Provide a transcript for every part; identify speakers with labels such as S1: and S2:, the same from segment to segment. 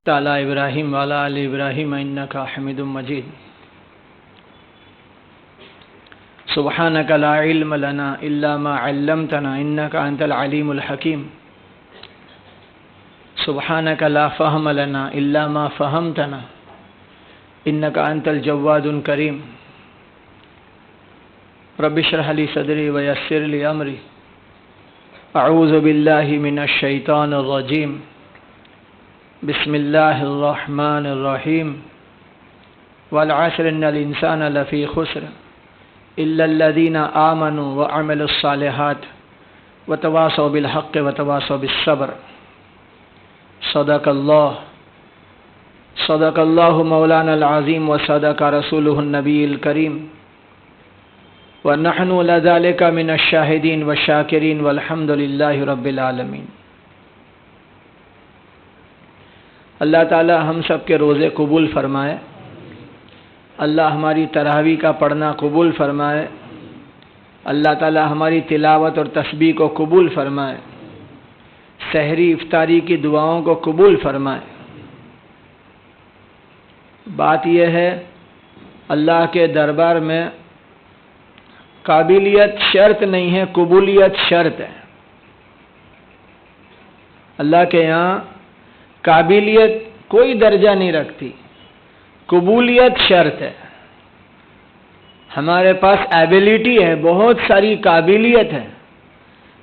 S1: تعالی ابراہیم وعلی آل ابراہیم انک حمید مجید۔ سبحانک لا علم لنا الا ما علمتنا انک انت العلیم الحکیم۔ سبحانک لا فہم لنا الا ما فہمتنا انک انت الجواد الکریم۔ رب اشرح لی صدری ویسر لی امری، اعوذ باللہ من الشیطان الرجیم، بسم اللہ الرحمن الرحیم۔ والعصر ان الانسان لفی خسر الا الذین آمنوا وعملوا الصالحات وتواصوا بالحق وتواصوا بالصبر۔ صدق اللہ مولانا العظیم وصدق رسولہ النبی الکریم، ونحن لذلك من الشاہدین والشاکرین والحمد للہ رب العالمین۔ اللہ تعالی ہم سب کے روزے قبول فرمائے، اللہ ہماری تراویح کا پڑھنا قبول فرمائے، اللہ تعالی ہماری تلاوت اور تسبیح کو قبول فرمائے، سحری افطاری کی دعاؤں کو قبول فرمائے۔ بات یہ ہے، اللہ کے دربار میں قابلیت شرط نہیں ہے، قبولیت شرط ہے۔ اللہ کے یہاں قابلیت کوئی درجہ نہیں رکھتی، قبولیت شرط ہے۔ ہمارے پاس ایبیلٹی ہے، بہت ساری قابلیت ہے،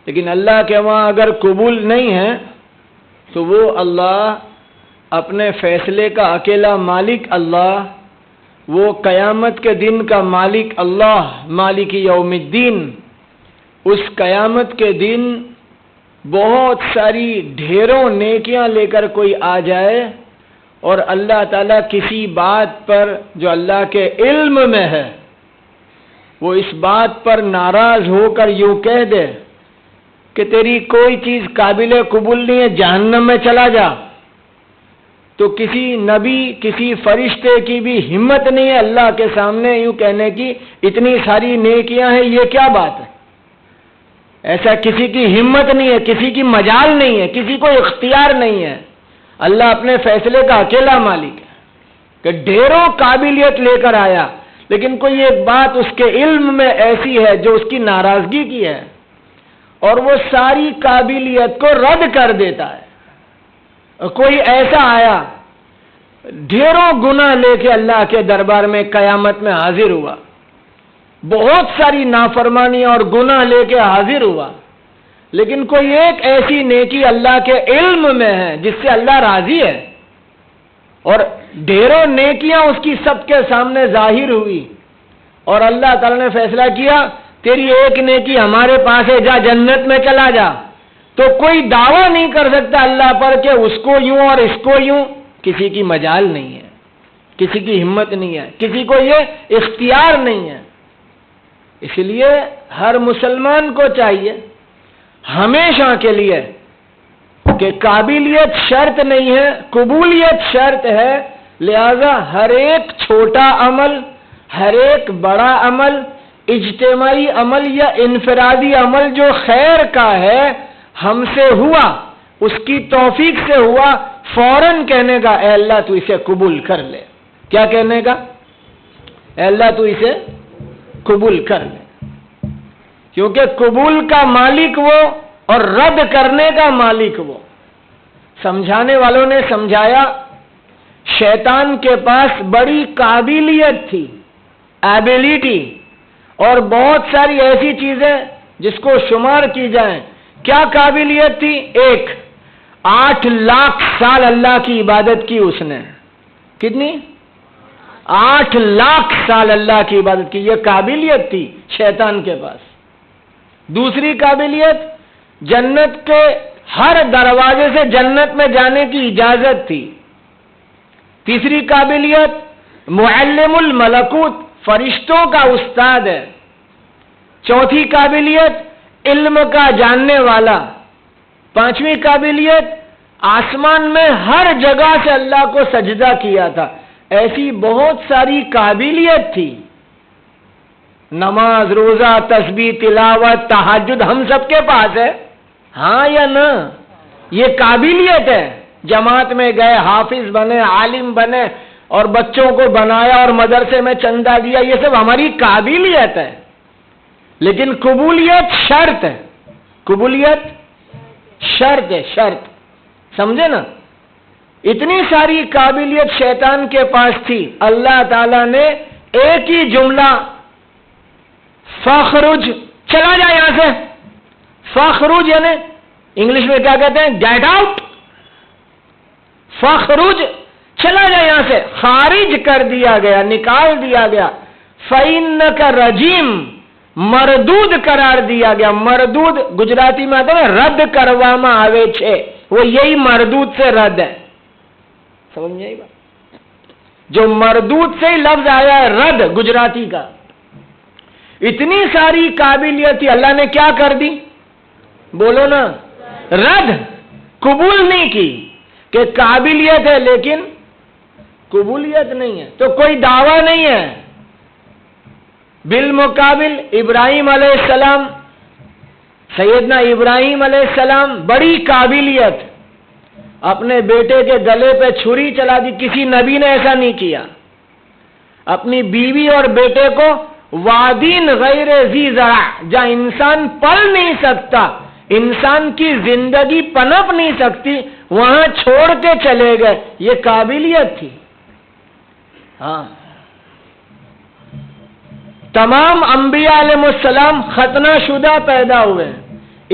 S1: لیکن اللہ کے وہاں اگر قبول نہیں ہے تو وہ اللہ اپنے فیصلے کا اکیلا مالک اللہ، وہ قیامت کے دن کا مالک اللہ، مالک یوم الدین، اس قیامت کے دن بہت ساری ڈھیروں نیکیاں لے کر کوئی آ جائے اور اللہ تعالیٰ کسی بات پر جو اللہ کے علم میں ہے وہ اس بات پر ناراض ہو کر یوں کہہ دے کہ تیری کوئی چیز قابل قبول نہیں ہے، جہنم میں چلا جا، تو کسی نبی کسی فرشتے کی بھی ہمت نہیں ہے اللہ کے سامنے یوں کہنے کی اتنی ساری نیکیاں ہیں، یہ کیا بات ہے؟ ایسا کسی کی ہمت نہیں ہے، کسی کی مجال نہیں ہے، کسی کو اختیار نہیں ہے۔ اللہ اپنے فیصلے کا اکیلا مالک ہے کہ ڈھیروں قابلیت لے کر آیا، لیکن کوئی ایک بات اس کے علم میں ایسی ہے جو اس کی ناراضگی کی ہے، اور وہ ساری قابلیت کو رد کر دیتا ہے۔ کوئی ایسا آیا ڈھیروں گناہ لے کے اللہ کے دربار میں قیامت میں حاضر ہوا، بہت ساری نافرمانیاں اور گناہ لے کے حاضر ہوا، لیکن کوئی ایک ایسی نیکی اللہ کے علم میں ہے جس سے اللہ راضی ہے، اور ڈھیروں نیکیاں اس کی سب کے سامنے ظاہر ہوئی، اور اللہ تعالی نے فیصلہ کیا تیری ایک نیکی ہمارے پاس ہے، جا جنت میں چلا جا، تو کوئی دعویٰ نہیں کر سکتا اللہ پر کہ اس کو یوں اور اس کو یوں، کسی کی مجال نہیں ہے، کسی کی ہمت نہیں ہے، کسی کو یہ اختیار نہیں ہے۔ اس لیے ہر مسلمان کو چاہیے ہمیشہ کے لیے کہ قابلیت شرط نہیں ہے، قبولیت شرط ہے، لہذا ہر ایک چھوٹا عمل، ہر ایک بڑا عمل، اجتماعی عمل یا انفرادی عمل جو خیر کا ہے، ہم سے ہوا، اس کی توفیق سے ہوا، فوراً کہنے کا اے اللہ تو اسے قبول کر لے۔ کیا کہنے کا؟ اے اللہ تو اسے قبول کر لے، کیونکہ قبول کا مالک وہ اور رد کرنے کا مالک وہ۔ سمجھانے والوں نے سمجھایا شیطان کے پاس بڑی قابلیت تھی، ایبیلٹی، اور بہت ساری ایسی چیزیں جس کو شمار کی جائیں۔ کیا قابلیت تھی؟ 8 لاکھ سال اللہ کی عبادت کی اس نے۔ کتنی؟ 8 لاکھ سال اللہ کی عبادت کی، یہ قابلیت تھی شیطان کے پاس۔ دوسری قابلیت، جنت کے ہر دروازے سے جنت میں جانے کی اجازت تھی۔ تیسری قابلیت، معلم الملکوت، فرشتوں کا استاد ہے۔ چوتھی قابلیت، علم کا جاننے والا۔ پانچویں قابلیت، آسمان میں ہر جگہ سے اللہ کو سجدہ کیا تھا۔ ایسی بہت ساری قابلیت تھی۔ نماز، روزہ، تسبیح، تلاوت، تہجد ہم سب کے پاس ہے، ہاں یا نہ؟ یہ قابلیت ہے، جماعت میں گئے، حافظ بنے، عالم بنے اور بچوں کو بنایا اور مدرسے میں چندہ دیا، یہ سب ہماری قابلیت ہے، لیکن قبولیت شرط ہے، قبولیت شرط ہے، شرط، سمجھے نا؟ اتنی ساری قابلیت شیطان کے پاس تھی، اللہ تعالیٰ نے ایک ہی جملہ فخرج، چلا جا یہاں سے، فخرج یعنی انگلش میں کیا کہتے ہیں؟ گیٹ آؤٹ، فخرج، چلا جا یہاں سے، خارج کر دیا گیا، نکال دیا گیا، فَإِنَّكَ رَجِيمٌ، مردود قرار دیا گیا۔ مردود گجراتی میں آتا ہے رد کرواما آوے چھے، وہ یہی مردود سے رد ہے، سمجھ میں آئی بات؟ جو مردود سے ہی لفظ آیا ہے رد گجراتی کا۔ اتنی ساری قابلیت تھی، اللہ نے کیا کر دی؟ بولو نا، رد، قبول نہیں کی کہ قابلیت ہے لیکن قبولیت نہیں ہے، تو کوئی دعویٰ نہیں ہے۔ بالمقابل ابراہیم علیہ السلام، سیدنا ابراہیم علیہ السلام، بڑی قابلیت، اپنے بیٹے کے گلے پہ چھری چلا دی، کسی نبی نے ایسا نہیں کیا۔ اپنی بیوی اور بیٹے کو وادین غیر ذی زرع، جہاں انسان پل نہیں سکتا، انسان کی زندگی پنپ نہیں سکتی، وہاں چھوڑ کے چلے گئے، یہ قابلیت تھی۔ ہاں، تمام انبیاء علیہ السلام ختنہ شدہ پیدا ہوئے،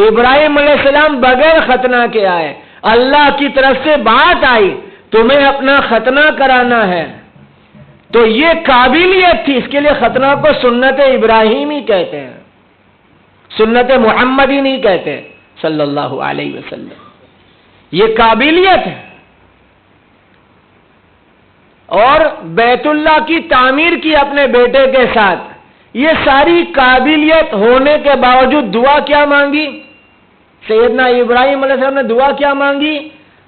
S1: ابراہیم علیہ السلام بغیر ختنہ کے آئے، اللہ کی طرف سے بات آئی تمہیں اپنا ختنہ کرانا ہے، تو یہ قابلیت تھی، اس کے لیے ختنہ کو سنت ابراہیمی کہتے ہیں، سنت محمدی نہیں کہتے صلی اللہ علیہ وسلم، یہ قابلیت ہے۔ اور بیت اللہ کی تعمیر کی اپنے بیٹے کے ساتھ، یہ ساری قابلیت ہونے کے باوجود دعا کیا مانگی؟ سیدنا ابراہیم علیہ السلام نے دعا کیا مانگی؟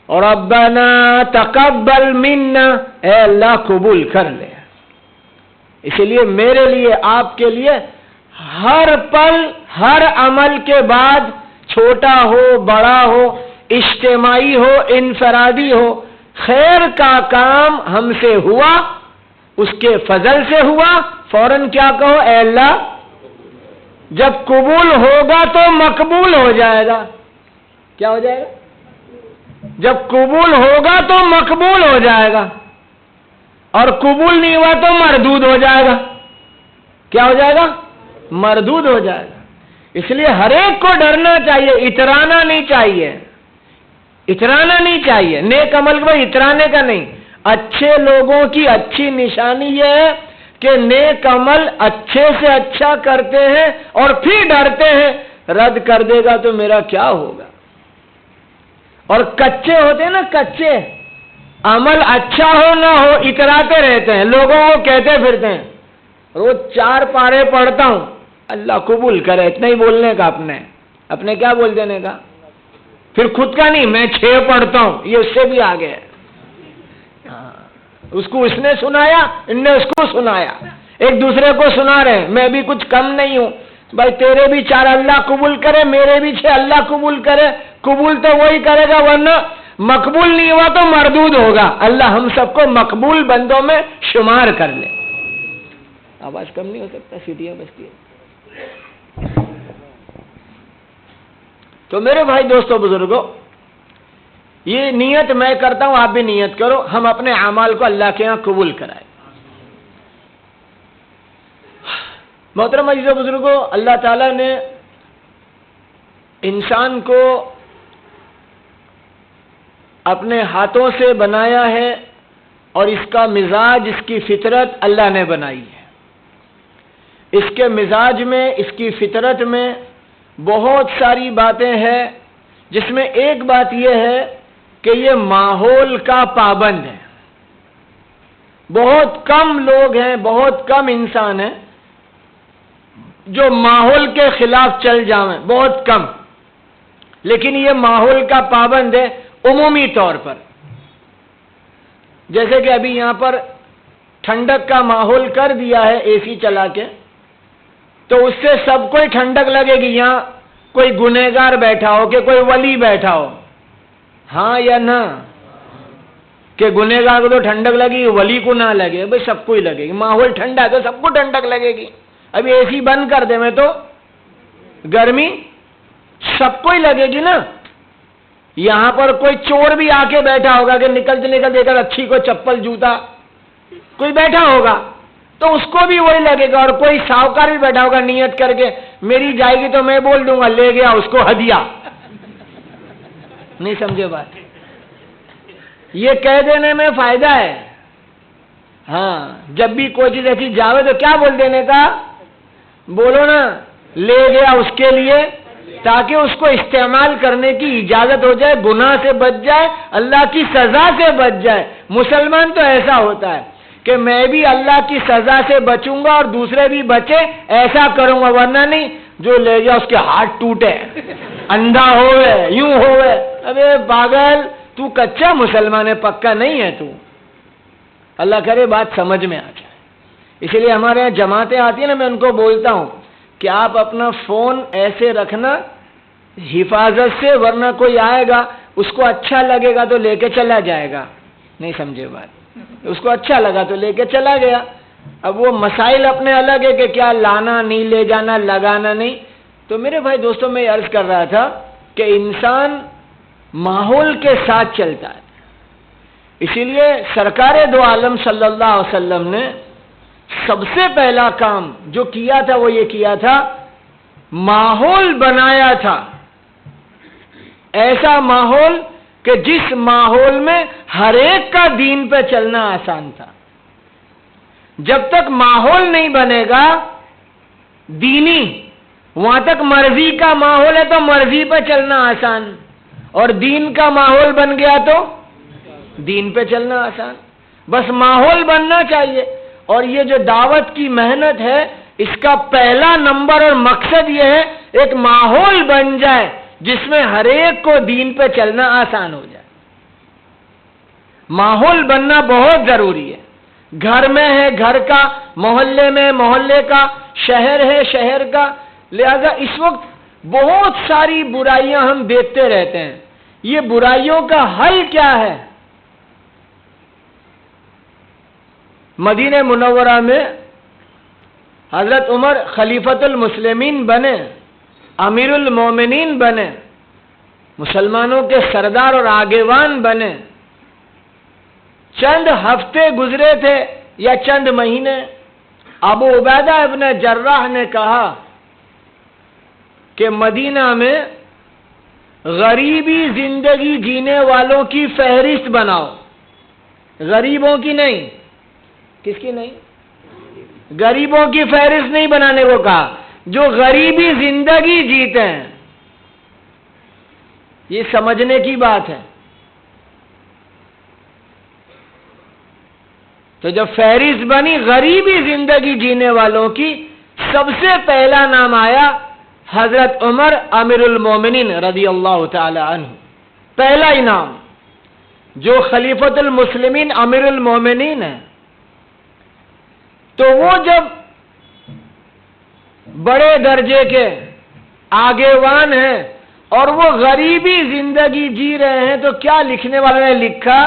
S1: ربنا تقبل منا، اے اللہ قبول کر لے۔ اسی لیے میرے لیے، آپ کے لیے، ہر پل، ہر عمل کے بعد، چھوٹا ہو بڑا ہو، اجتماعی ہو انفرادی ہو، خیر کا کام ہم سے ہوا، اس کے فضل سے ہوا، فوراً کیا کہو؟ اے اللہ، جب قبول ہوگا تو مقبول ہو جائے گا۔ کیا ہو جائے گا؟ جب قبول ہوگا تو مقبول ہو جائے گا، اور قبول نہیں ہوا تو مردود ہو جائے گا۔ کیا ہو جائے گا؟ مردود ہو جائے گا۔ اس لیے ہر ایک کو ڈرنا چاہیے، اترانا نہیں چاہیے، اترانا نہیں چاہیے، نیک عمل کو اترانے کا نہیں۔ اچھے لوگوں کی اچھی نشانی یہ ہے کہ نیک عمل اچھے سے اچھا کرتے ہیں اور پھر ڈرتے ہیں رد کر دے گا تو میرا کیا ہوگا۔ اور کچے ہوتے ہیں نا، کچے، عمل اچھا ہو نہ ہو اتراتے رہتے ہیں، لوگوں کو کہتے پھرتے ہیں، روز 4 پارے پڑھتا ہوں، اللہ قبول کرے، اتنا ہی بولنے کا، اپنے کیا بول دینے کا، پھر خود کا نہیں، میں 6 پڑھتا ہوں، یہ اس سے بھی آگے ہے۔ اس کو اس نے سنایا، ان نے اس کو سنایا، ایک دوسرے کو سنا رہے ہیں، میں بھی کچھ کم نہیں ہوں، بھائی تیرے بھی 4 اللہ قبول کرے، میرے بھی 6 اللہ قبول کرے، قبول تو وہی کرے گا، ورنہ مقبول نہیں ہوا تو مردود ہوگا۔ اللہ ہم سب کو مقبول بندوں میں شمار کر لے۔ آواز کم نہیں ہو سکتا، سیٹیاں بجتی ہیں۔ تو میرے بھائی دوستو بزرگوں، یہ نیت میں کرتا ہوں، آپ بھی نیت کرو، ہم اپنے اعمال کو اللہ کے ہاں قبول کرائیں۔ محترم عزیز و بزرگوں، اللہ تعالیٰ نے انسان کو اپنے ہاتھوں سے بنایا ہے، اور اس کا مزاج، اس کی فطرت اللہ نے بنائی ہے۔ اس کے مزاج میں، اس کی فطرت میں بہت ساری باتیں ہیں، جس میں ایک بات یہ ہے کہ یہ ماحول کا پابند ہے۔ بہت کم لوگ ہیں، بہت کم انسان ہیں جو ماحول کے خلاف چل جائیں، بہت کم، لیکن یہ ماحول کا پابند ہے عمومی طور پر۔ جیسے کہ ابھی یہاں پر ٹھنڈک کا ماحول کر دیا ہے اے سی چلا کے، تو اس سے سب کو ٹھنڈک لگے گی، یہاں کوئی گنہگار بیٹھا ہو کہ کوئی ولی بیٹھا ہو، ہاں یا نہ؟ کہ گنہگار کو تو ٹھنڈک لگے گی، ولی کو نہ لگے، بھائی سب کو ہی لگے گی، ماحول ٹھنڈا ہے تو سب کو ٹھنڈک لگے گی۔ ابھی اے سی بند کر دے میں تو گرمی سب کو ہی لگے گی نا۔ یہاں پر کوئی چور بھی آ کے بیٹھا ہوگا کہ نکلتے نکلتے دیکھا اچھی کو چپل جوتا کوئی بیٹھا ہوگا تو اس کو بھی وہی لگے گا، اور کوئی ساہوکار بھی بیٹھا ہوگا نیت کر کے میری جائے گی تو میں بول دوں گا لے گیا اس کو ہدیہ۔ نہیں سمجھے بات؟ یہ کہہ دینے میں فائدہ ہے۔ ہاں، جب بھی کوئی چیز ایسی جاوے تو کیا بول دینے کا؟ بولو نا لے گیا اس کے لیے، تاکہ اس کو استعمال کرنے کی اجازت ہو جائے، گناہ سے بچ جائے، اللہ کی سزا سے بچ جائے۔ مسلمان تو ایسا ہوتا ہے کہ میں بھی اللہ کی سزا سے بچوں گا اور دوسرے بھی بچے، ایسا کروں گا، ورنہ نہیں جو لے گیا اس کے ہاتھ ٹوٹے، اندھا ہوئے، یوں ہوئے۔ ابے پاگل، تو کچا مسلمان ہے، پکا نہیں ہے تو۔ اللہ کرے بات سمجھ میں آ جائے۔ اسی لیے ہمارے یہاں جماعتیں آتی ہیں نا، میں ان کو بولتا ہوں کہ آپ اپنا فون ایسے رکھنا حفاظت سے، ورنہ کوئی آئے گا اس کو اچھا لگے گا تو لے کے چلا جائے گا۔ نہیں سمجھے بات؟ اس کو اچھا لگا تو لے کے چلا گیا۔ اب وہ مسائل اپنے الگ ہے کہ کیا لانا نہیں، لے جانا، لگانا نہیں۔ تو میرے بھائی دوستوں، میں عرض کر رہا تھا کہ انسان ماحول کے ساتھ چلتا ہے۔ اسی لیے سرکار دو عالم صلی اللہ علیہ وسلم نے سب سے پہلا کام جو کیا تھا وہ یہ کیا تھا، ماحول بنایا تھا، ایسا ماحول کہ جس ماحول میں ہر ایک کا دین پہ چلنا آسان تھا۔ جب تک ماحول نہیں بنے گا دینی، وہاں تک مرضی کا ماحول ہے تو مرضی پہ چلنا آسان، اور دین کا ماحول بن گیا تو دین پہ چلنا آسان۔ بس ماحول بننا چاہیے۔ اور یہ جو دعوت کی محنت ہے، اس کا پہلا نمبر اور مقصد یہ ہے ایک ماحول بن جائے جس میں ہر ایک کو دین پہ چلنا آسان ہو جائے۔ ماحول بننا بہت ضروری ہے۔ گھر میں ہے گھر کا، محلے میں محلے کا، شہر ہے شہر کا۔ لہذا اس وقت بہت ساری برائیاں ہم دیکھتے رہتے ہیں۔ یہ برائیوں کا حل کیا ہے؟ مدینہ منورہ میں حضرت عمر خلیفۃ المسلمین بنے، امیر المومنین بنے، مسلمانوں کے سردار اور آگیوان بنے۔ چند ہفتے گزرے تھے یا چند مہینے، ابو عبیدہ ابن جراح نے کہا کہ مدینہ میں غریبی زندگی جینے والوں کی فہرست بناؤ۔ غریبوں کی نہیں، کس کی نہیں؟ غریبوں کی فہرست نہیں بنانے کو کہا، جو غریبی زندگی جیتے ہیں۔ یہ سمجھنے کی بات ہے۔ تو جب فہرست بنی غریبی زندگی جینے والوں کی، سب سے پہلا نام آیا حضرت عمر امیر المومنین رضی اللہ تعالی عنہ۔ پہلا ہی نام، جو خلیفۃ المسلمین امیر المومنین ہیں۔ تو وہ جب بڑے درجے کے آگیوان ہیں اور وہ غریبی زندگی جی رہے ہیں، تو کیا لکھنے والے نے لکھا،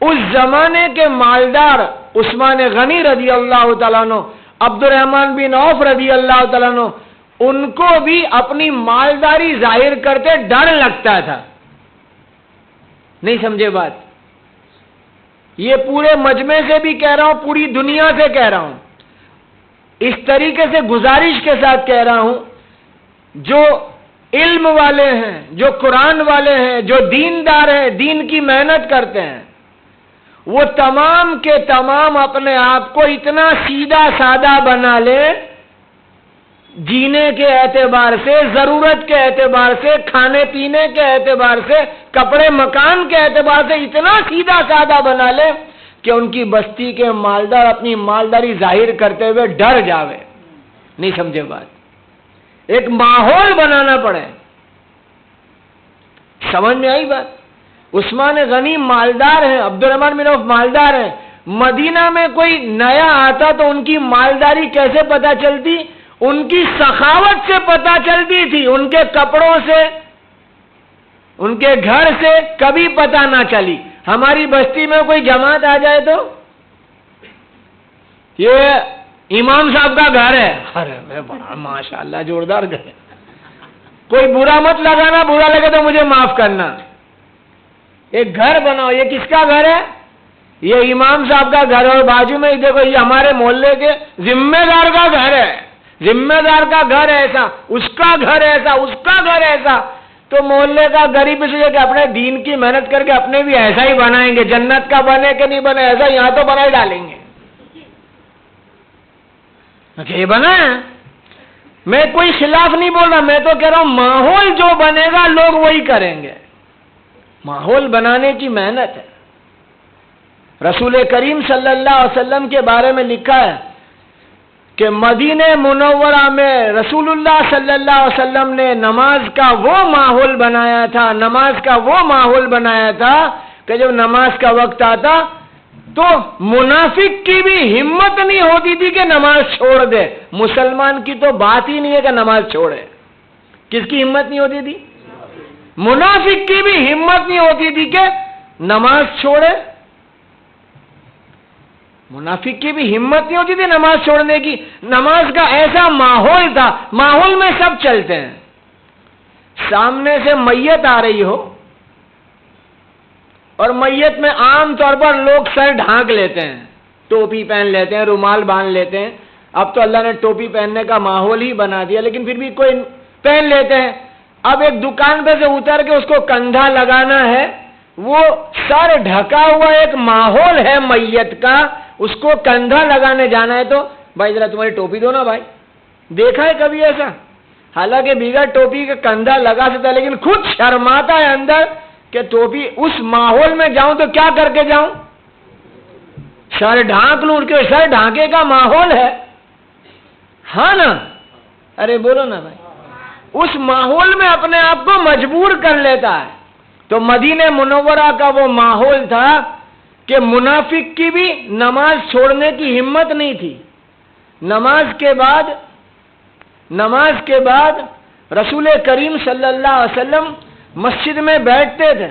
S1: اس زمانے کے مالدار عثمان غنی رضی اللہ تعالیٰ عنہ، عبد الرحمن بن عوف رضی اللہ تعالیٰ عنہ، ان کو بھی اپنی مالداری ظاہر کرتے ڈر لگتا تھا۔ نہیں سمجھے بات؟ یہ پورے مجمع سے بھی کہہ رہا ہوں، پوری دنیا سے کہہ رہا ہوں، اس طریقے سے گزارش کے ساتھ کہہ رہا ہوں، جو علم والے ہیں، جو قرآن والے ہیں، جو دیندار ہیں، دین کی محنت کرتے ہیں، وہ تمام کے تمام اپنے آپ کو اتنا سیدھا سادہ بنا لے، جینے کے اعتبار سے، ضرورت کے اعتبار سے، کھانے پینے کے اعتبار سے، کپڑے مکان کے اعتبار سے اتنا سیدھا سادہ بنا لے کہ ان کی بستی کے مالدار اپنی مالداری ظاہر کرتے ہوئے ڈر جاوے۔ نہیں سمجھے بات؟ ایک ماحول بنانا پڑے۔ سمجھ میں آئی بات؟ عثمان غنی مالدار ہیں، عبد الرحمن بن عوف مالدار ہیں۔ مدینہ میں کوئی نیا آتا تو ان کی مالداری کیسے پتہ چلتی؟ ان کی سخاوت سے پتہ چلتی تھی، ان کے کپڑوں سے، ان کے گھر سے کبھی پتہ نہ چلی۔ ہماری بستی میں کوئی جماعت آ جائے تو یہ امام صاحب کا گھر ہے، ارے بڑا ماشاءاللہ جوردار گھر ہے، کوئی برا مت لگانا، برا لگے تو مجھے معاف کرنا، ایک گھر بناؤ، یہ کس کا گھر ہے؟ یہ امام صاحب کا گھر ہے، اور بازو میں دیکھو یہ ہمارے محلے کے ذمہ دار کا گھر ہے، ذمہ دار کا گھر ایسا، اس کا گھر ایسا، اس کا گھر ایسا، تو محلے کا غریب سے کہ اپنے دین کی محنت کر کے اپنے بھی ایسا ہی بنائیں گے، جنت کا بنے کہ نہیں بنے ایسا یہاں تو بنا ہی ڈالیں گے۔ یہ بنا ہے، میں کوئی خلاف نہیں بول رہا، میں تو کہہ رہا ہوں ماحول جو بنے گا لوگ وہی کریں گے، ماحول بنانے کی محنت ہے۔ رسول کریم صلی اللہ علیہ وسلم کے بارے میں لکھا ہے کہ مدینہ منورہ میں رسول اللہ صلی اللہ علیہ وسلم نے نماز کا وہ ماحول بنایا تھا، نماز کا وہ ماحول بنایا تھا کہ جب نماز کا وقت آتا تو منافق کی بھی ہمت نہیں ہوتی تھی کہ نماز چھوڑ دے، مسلمان کی تو بات ہی نہیں ہے کہ نماز چھوڑے، کس کی ہمت نہیں ہوتی تھی؟ منافق کی بھی ہمت نہیں ہوتی تھی کہ نماز چھوڑے، منافق کی بھی ہمت نہیں ہوتی تھی نماز چھوڑنے کی۔ نماز کا ایسا ماحول تھا، ماحول میں سب چلتے ہیں، سامنے سے میت آ رہی ہو اور میت میں عام طور پر لوگ سر ڈھانک لیتے ہیں، ٹوپی پہن لیتے ہیں، رومال باندھ لیتے ہیں، اب تو اللہ نے ٹوپی پہننے کا ماحول ہی بنا دیا، لیکن پھر بھی کوئی پہن لیتے ہیں۔ اب ایک دکان پہ سے اتر کے اس کو کندھا لگانا ہے، وہ سر ڈھکا ہوا ایک ماحول ہے میت کا، اس کو کندھا لگانے جانا ہے تو بھائی ذرا تمہاری ٹوپی دو نا بھائی، دیکھا ہے کبھی ایسا؟ حالانکہ بغیر ٹوپی کا کندھا لگا سکتا ہے، لیکن خود شرماتا ہے اندر کہ ٹوپی، اس ماحول میں جاؤں تو کیا کر کے جاؤں؟ سر ڈھانک لوں، کے سر ڈھانکے کا ماحول ہے، ہاں نا؟ ارے بولو نا بھائی، اس ماحول میں اپنے آپ کو مجبور کر لیتا ہے۔ تو مدینہ منورہ کا وہ ماحول تھا کہ منافق کی بھی نماز چھوڑنے کی ہمت نہیں تھی۔ نماز کے بعد رسول کریم صلی اللہ علیہ وسلم مسجد میں بیٹھتے تھے،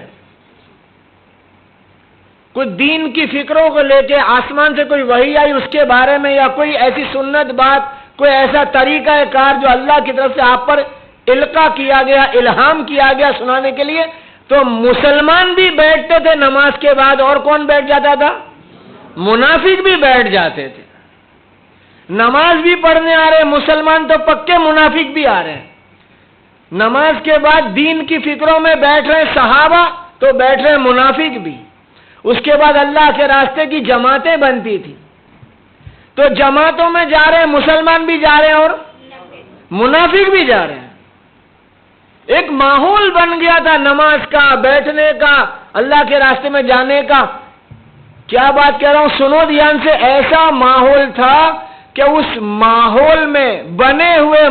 S1: کچھ دین کی فکروں کو لے کے آسمان سے کوئی وحی آئی اس کے بارے میں، یا کوئی ایسی سنت بات، کوئی ایسا طریقہ کار جو اللہ کی طرف سے آپ پر القاء کیا گیا، الہام کیا گیا سنانے کے لیے، تو مسلمان بھی بیٹھتے تھے نماز کے بعد، اور کون بیٹھ جاتا تھا؟ منافق بھی بیٹھ جاتے تھے۔ نماز بھی پڑھنے آ رہے مسلمان تو پکے منافق بھی آ رہے ہیں، نماز کے بعد دین کی فکروں میں بیٹھ رہے صحابہ تو بیٹھ رہے منافق بھی۔ اس کے بعد اللہ کے راستے کی جماعتیں بنتی تھی، تو جماعتوں میں جا رہے مسلمان بھی جا رہے ہیں اور منافق بھی جا رہے ہیں۔ ایک ماحول بن گیا تھا نماز کا، بیٹھنے کا، اللہ کے راستے میں جانے کا۔ کیا بات کہہ رہا ہوں، سنو دھیان سے، ایسا ماحول تھا کہ اس ماحول میں بنے ہوئے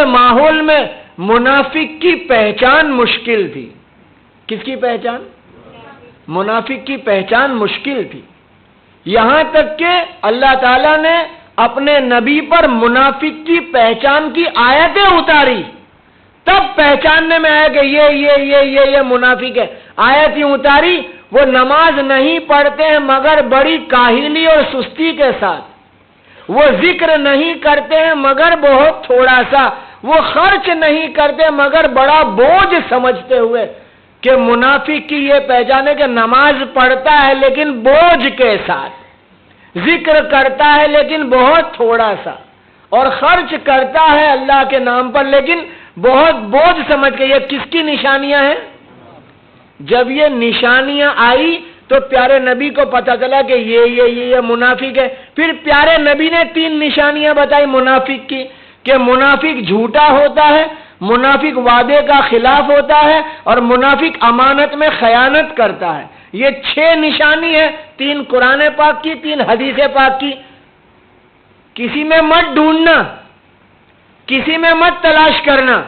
S1: ماحول میں منافق کی پہچان مشکل تھی۔ کس کی پہچان؟ منافق کی پہچان مشکل تھی، یہاں تک کہ اللہ تعالیٰ نے اپنے نبی پر منافق کی پہچان کی آیتیں اتاری، تب پہچاننے میں آیا کہ یہ منافق ہے۔ آیت ہی اتاری، وہ نماز نہیں پڑھتے ہیں مگر بڑی کاہلی اور سستی کے ساتھ، وہ ذکر نہیں کرتے ہیں مگر بہت تھوڑا سا، وہ خرچ نہیں کرتے مگر بڑا بوجھ سمجھتے ہوئے، کہ منافق کی یہ پہچان ہے کہ نماز پڑھتا ہے لیکن بوجھ کے ساتھ، ذکر کرتا ہے لیکن بہت تھوڑا سا، اور خرچ کرتا ہے اللہ کے نام پر لیکن بہت بوجھ سمجھ کے۔ یہ کس کی نشانیاں ہیں؟ جب یہ نشانیاں آئی تو پیارے نبی کو پتا چلا کہ یہ منافق ہے۔ پھر پیارے نبی نے 3 نشانیاں بتائی منافق کی، کہ منافق جھوٹا ہوتا ہے، منافق وعدے کا خلاف ہوتا ہے، اور منافق امانت میں خیانت کرتا ہے۔ یہ 6 نشانی ہے، 3 قرآن پاک کی، 3 حدیث پاک کی۔ کسی میں مت ڈھونڈنا، کسی میں مت تلاش کرنا،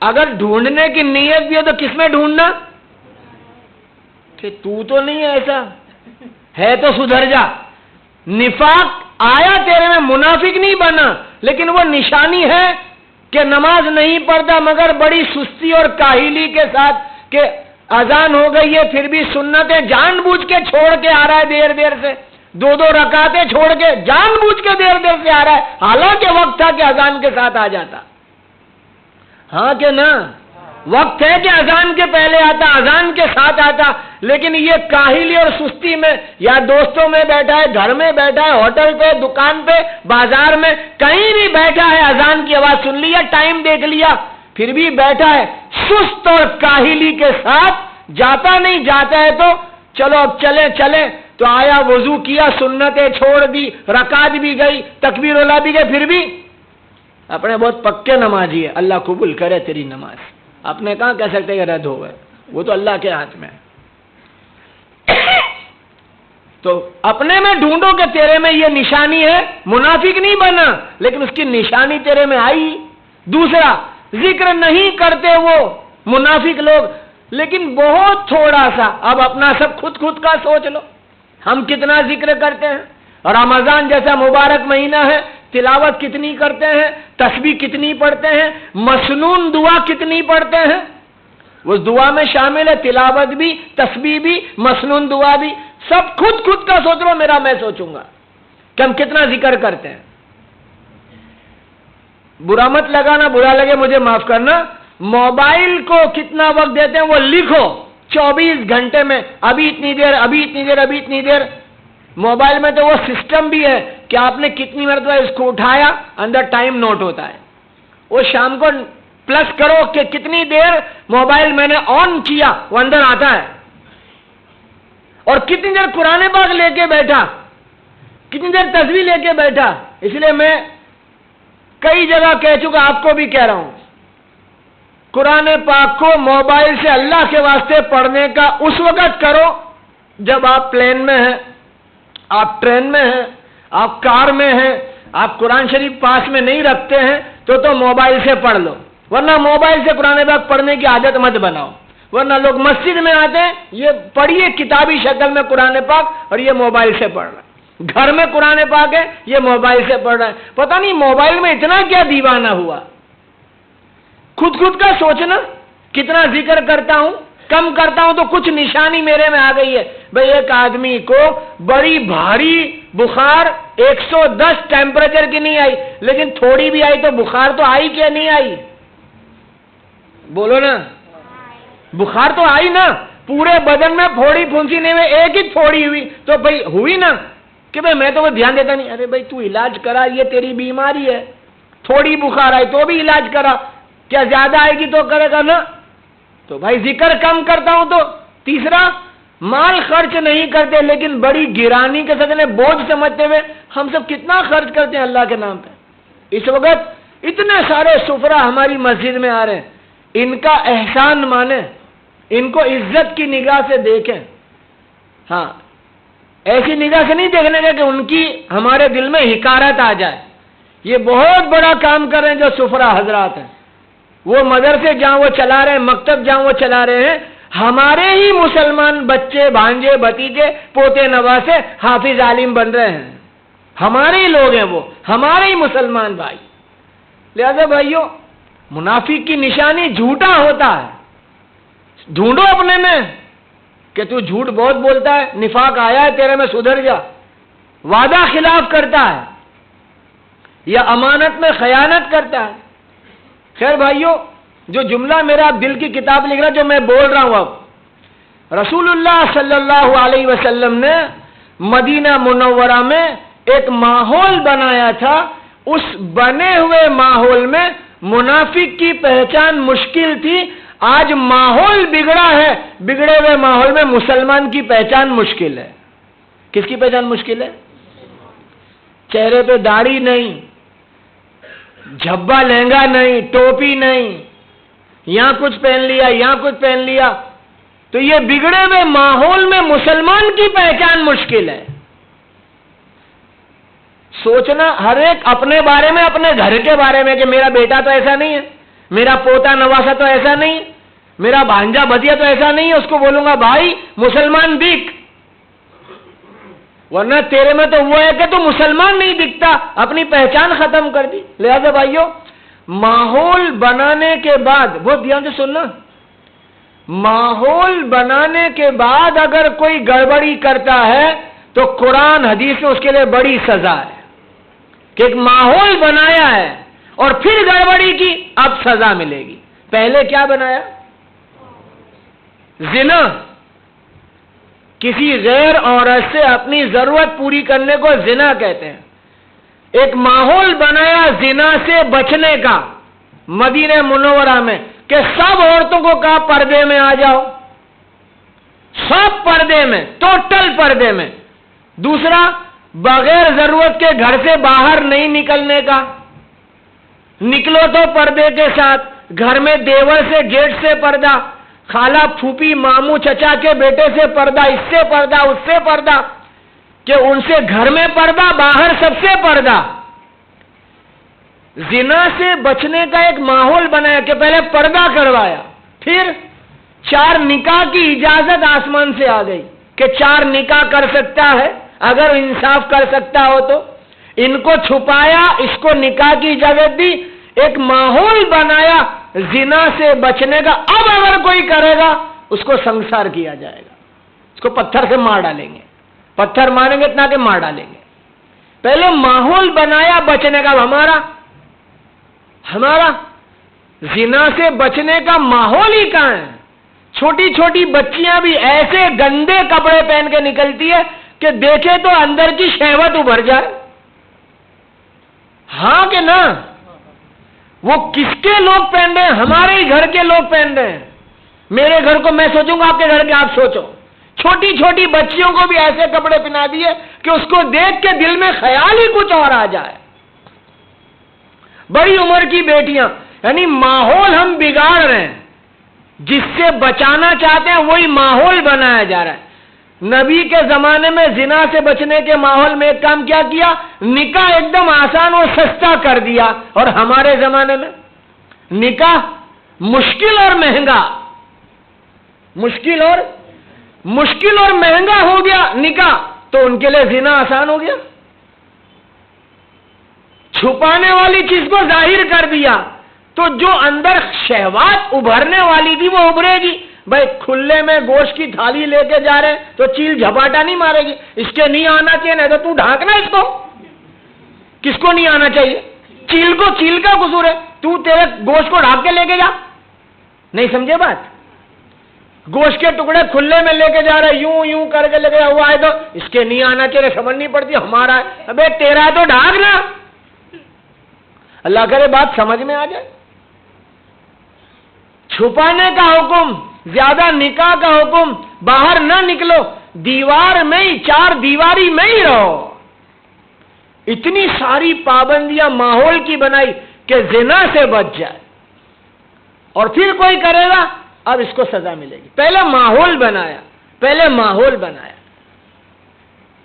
S1: اگر ڈھونڈنے کی نیت بھی ہو تو کس میں ڈھونڈنا؟ کہ تو نہیں ہے ایسا ہے تو سدھر جا۔ نفاق آیا تیرے میں، منافق نہیں بنا، لیکن وہ نشانی ہے کہ نماز نہیں پڑھتا مگر بڑی سستی اور کاہلی کے ساتھ، کہ اذان ہو گئی ہے پھر بھی سنتیں جان بوجھ کے چھوڑ کے آ رہا ہے، دیر دیر سے 2 رکعتیں چھوڑ کے جان بوجھ کے دیر دیر سے آ رہا ہے، حالانکہ وقت تھا کہ اذان کے ساتھ آ جاتا. ہاں کہ نہ؟ وقت ہے کہ اذان کے پہلے آتا، اذان کے ساتھ آتا، لیکن یہ کاہلی اور سستی میں یا دوستوں میں بیٹھا ہے، گھر میں بیٹھا ہے، ہوٹل پہ، دکان پہ، بازار میں، کہیں بھی بیٹھا ہے، اذان کی آواز سن لیا، ٹائم دیکھ لیا، پھر بھی بیٹھا ہے سست اور کاہلی کے ساتھ. جاتا نہیں، جاتا ہے تو چلو اب چلیں تو آیا، وضو کیا، سنتیں چھوڑ دی، رکعت بھی گئی، تکبیر اولا بھی گئی، پھر بھی اپنے بہت پکے نمازی ہے، اللہ قبول کرے تیری نماز. اپنے کہاں کہہ سکتے کہ رد ہو گئے، وہ تو اللہ کے ہاتھ میں ہے. تو اپنے میں ڈھونڈو کہ تیرے میں یہ نشانی ہے، منافق نہیں بنا لیکن اس کی نشانی تیرے میں آئی. دوسرا، ذکر نہیں کرتے وہ منافق لوگ، لیکن بہت تھوڑا سا. اب اپنا سب خود کا سوچ لو، ہم کتنا ذکر کرتے ہیں، اور رمضان جیسا مبارک مہینہ ہے، تلاوت کتنی کرتے ہیں، تسبیح کتنی پڑھتے ہیں، مسنون دعا کتنی پڑھتے ہیں. اس دعا میں شامل ہے تلاوت بھی، تسبیح بھی، مسنون دعا بھی. سب خود کا سوچ لو، میرا میں سوچوں گا کہ ہم کتنا ذکر کرتے ہیں. برا مت لگانا، برا لگے مجھے معاف کرنا. موبائل کو کتنا وقت دیتے ہیں وہ لکھو، 24 گھنٹے میں ابھی اتنی دیر، ابھی اتنی دیر، ابھی اتنی دیر. موبائل میں تو وہ سسٹم بھی ہے کہ آپ نے کتنی مرتبہ اس کو اٹھایا، اندر ٹائم نوٹ ہوتا ہے. وہ شام کو پلس کرو کہ کتنی دیر موبائل میں نے آن کیا، وہ اندر آتا ہے. اور کتنی دیر قرآن پاک لے کے بیٹھا، کتنی دیر تسبیح لے کے بیٹھا. اس لیے میں کئی جگہ کہہ چکا، آپ کو بھی کہہ رہا ہوں، قرآن پاک کو موبائل سے اللہ کے واسطے پڑھنے کا اس وقت کرو جب آپ پلین میں ہیں، آپ ٹرین میں ہیں، آپ کار میں ہیں، آپ قرآن شریف پاس میں نہیں رکھتے ہیں تو موبائل سے پڑھ لو. ورنہ موبائل سے قرآن پاک پڑھنے کی عادت مت بناؤ. ورنہ لوگ مسجد میں آتے ہیں، یہ پڑھیے کتابی شکل میں قرآن پاک، اور یہ موبائل سے پڑھ رہا ہے. گھر میں قرآن پاک ہے، یہ موبائل سے پڑھ رہا ہے. پتہ نہیں موبائل میں اتنا کیا دیوانہ ہوا. خود کا سوچنا، کتنا ذکر کرتا ہوں، کم کرتا ہوں تو کچھ نشانی میرے میں آ گئی ہے. بھئی ایک آدمی کو بڑی بھاری بخار 110 ٹیمپریچر کی نہیں آئی، لیکن تھوڑی بھی آئی تو بخار تو آئی کہ نہیں آئی؟ بولو نا، بخار تو آئی نا. پورے بدن میں پھوڑی پھنسی نہیں ہوئی، ایک ہی پھوڑی ہوئی تو بھئی ہوئی نا. کہ بھئی میں تو وہ دھیان دیتا نہیں. ارے بھئی تو علاج کرا، یہ تیری بیماری ہے. تھوڑی بخار آئی تو بھی علاج کرا، کیا زیادہ آئے گی تو کرے گا نا. تو بھائی ذکر کم کرتا ہوں تو. تیسرا، مال خرچ نہیں کرتے لیکن بڑی گرانی کے ساتھ بوجھ سمجھتے ہوئے ہم سب کتنا خرچ کرتے ہیں اللہ کے نام پہ. اس وقت اتنے سارے سفرا ہماری مسجد میں آ رہے ہیں، ان کا احسان مانیں، ان کو عزت کی نگاہ سے دیکھیں. ہاں، ایسی نگاہ سے نہیں دیکھنے کا کہ ان کی ہمارے دل میں حقارت آ جائے. یہ بہت بڑا کام کر رہے ہیں جو سفرا حضرات ہیں. وہ مدرسے جہاں وہ چلا رہے ہیں، مکتب جہاں وہ چلا رہے ہیں، ہمارے ہی مسلمان بچے، بھانجے، بھتیجے، پوتے نواسے حافظ عالم بن رہے ہیں. ہمارے ہی لوگ ہیں، وہ ہمارے ہی مسلمان بھائی. لہذا بھائیوں، منافق کی نشانی جھوٹا ہوتا ہے. ڈھونڈو اپنے میں کہ تو جھوٹ بہت بولتا ہے، نفاق آیا ہے تیرے میں، سدھر جا. وعدہ خلاف کرتا ہے یا امانت میں خیانت کرتا ہے. خیر بھائیوں، جو جملہ میرا دل کی کتاب لکھ رہا جو میں بول رہا ہوں، اب رسول اللہ صلی اللہ علیہ وسلم نے مدینہ منورہ میں ایک ماحول بنایا تھا. اس بنے ہوئے ماحول میں منافق کی پہچان مشکل تھی. آج ماحول بگڑا ہے، بگڑے ہوئے ماحول میں مسلمان کی پہچان مشکل ہے. کس کی پہچان مشکل ہے؟ چہرے پہ داڑھی نہیں، جھبا لہنگا نہیں، ٹوپی نہیں، یہاں کچھ پہن لیا، یہاں کچھ پہن لیا. تو یہ بگڑے ہوئے ماحول میں مسلمان کی پہچان مشکل ہے. سوچنا ہر ایک اپنے بارے میں، اپنے گھر کے بارے میں کہ میرا بیٹا تو ایسا نہیں ہے، میرا پوتا نواسا تو ایسا نہیں، میرا بھانجا بھتیجا تو ایسا نہیں ہے. اس کو بولوں گا بھائی مسلمان دیکھ، ورنہ تیرے میں تو وہ ہے کہ تو مسلمان نہیں دکھتا، اپنی پہچان ختم کر دی. لہذا بھائیوں، ماحول بنانے کے بعد بہت دھیان سے سننا، ماحول بنانے کے بعد اگر کوئی گڑبڑی کرتا ہے تو قرآن حدیث میں اس کے لیے بڑی سزا ہے کہ ایک ماحول بنایا ہے اور پھر گڑبڑی کی، اب سزا ملے گی۔ پہلے کیا بنایا؟ زنا، کسی غیر عورت سے اپنی ضرورت پوری کرنے کو زنا کہتے ہیں۔ ایک ماحول بنایا زنا سے بچنے کا مدینہ منورہ میں کہ سب عورتوں کو کہا پردے میں آ جاؤ، سب پردے میں، ٹوٹل پردے میں۔ دوسرا، بغیر ضرورت کے گھر سے باہر نہیں نکلنے کا، نکلو تو پردے کے ساتھ، گھر میں دیور سے گیٹ سے پردہ، خالہ پھوپھی ماموں چچا کے بیٹے سے پردہ، اس سے پردہ اس سے پردہ، کہ ان سے گھر میں پردہ، باہر سب سے پردہ۔ زنا سے بچنے کا ایک ماحول بنایا کہ پہلے پردہ کروایا، پھر 4 نکاح کی اجازت آسمان سے آ گئی کہ 4 نکاح کر سکتا ہے اگر انصاف کر سکتا ہو تو۔ ان کو چھپایا، اس کو نکاح کی اجازت دی، ایک ماحول بنایا زنا سے بچنے کا۔ اب اگر کوئی کرے گا اس کو سنسار کیا جائے گا، اس کو پتھر سے مار ڈالیں گے، پتھر ماریں گے اتنا کہ مار ڈالیں گے۔ پہلے ماحول بنایا بچنے کا۔ ہمارا زنا سے بچنے کا ماحول ہی کہاں ہے؟ چھوٹی چھوٹی بچیاں بھی ایسے گندے کپڑے پہن کے نکلتی ہے کہ دیکھے تو اندر کی شہوت ابھر جائے۔ ہاں کہ نہ؟ وہ کس کے لوگ پہن رہے ہیں؟ ہمارے ہی گھر کے لوگ پہن رہے ہیں۔ میرے گھر کو میں سوچوں گا، آپ کے گھر کے آپ سوچو۔ چھوٹی چھوٹی بچیوں کو بھی ایسے کپڑے پہنا دیے کہ اس کو دیکھ کے دل میں خیال ہی کچھ اور آ جائے۔ بڑی عمر کی بیٹیاں، یعنی ماحول ہم بگاڑ رہے ہیں، جس سے بچانا چاہتے ہیں وہی ماحول بنایا جا رہا ہے۔ نبی کے زمانے میں زنا سے بچنے کے ماحول میں ایک کام کیا کیا؟ نکاح ایک دم آسان اور سستا کر دیا، اور ہمارے زمانے میں نکاح مشکل اور مہنگا، مشکل اور مہنگا ہو گیا نکاح، تو ان کے لیے زنا آسان ہو گیا۔ چھپانے والی چیز کو ظاہر کر دیا تو جو اندر شہوات ابھرنے والی تھی وہ ابھرے گی۔ بھائی کھلے میں گوشت کی تھالی لے کے جا رہے ہیں تو چیل جھپاٹا نہیں مارے گی، اس کے نہیں آنا چاہیے، نہیں تو ڈھانکنا اس کو۔ کس کو نہیں آنا چاہیے؟ چیل کو، چیل کا قصور ہے، تیرے گوشت کو ڈھانک کے لے کے جا۔ نہیں سمجھے بات؟ گوشت کے ٹکڑے کھلے میں لے کے جا رہے، یوں یوں کر کے لے کے ہوا ہے تو اس کے نہیں آنا چاہیے، سمجھ نہیں پڑتی ہمارا ہے۔ ابے تیرا ہے تو ڈھانکنا۔ اللہ کرے بات سمجھ میں آ جائے۔ چھپانے کا حکم، زیادہ نکاح کا حکم، باہر نہ نکلو، دیوار میں ہی، 4 دیواری میں ہی رہو۔ اتنی ساری پابندیاں ماحول کی بنائی کہ زنا سے بچ جائے، اور پھر کوئی کرے گا اب اس کو سزا ملے گی۔ پہلے ماحول بنایا۔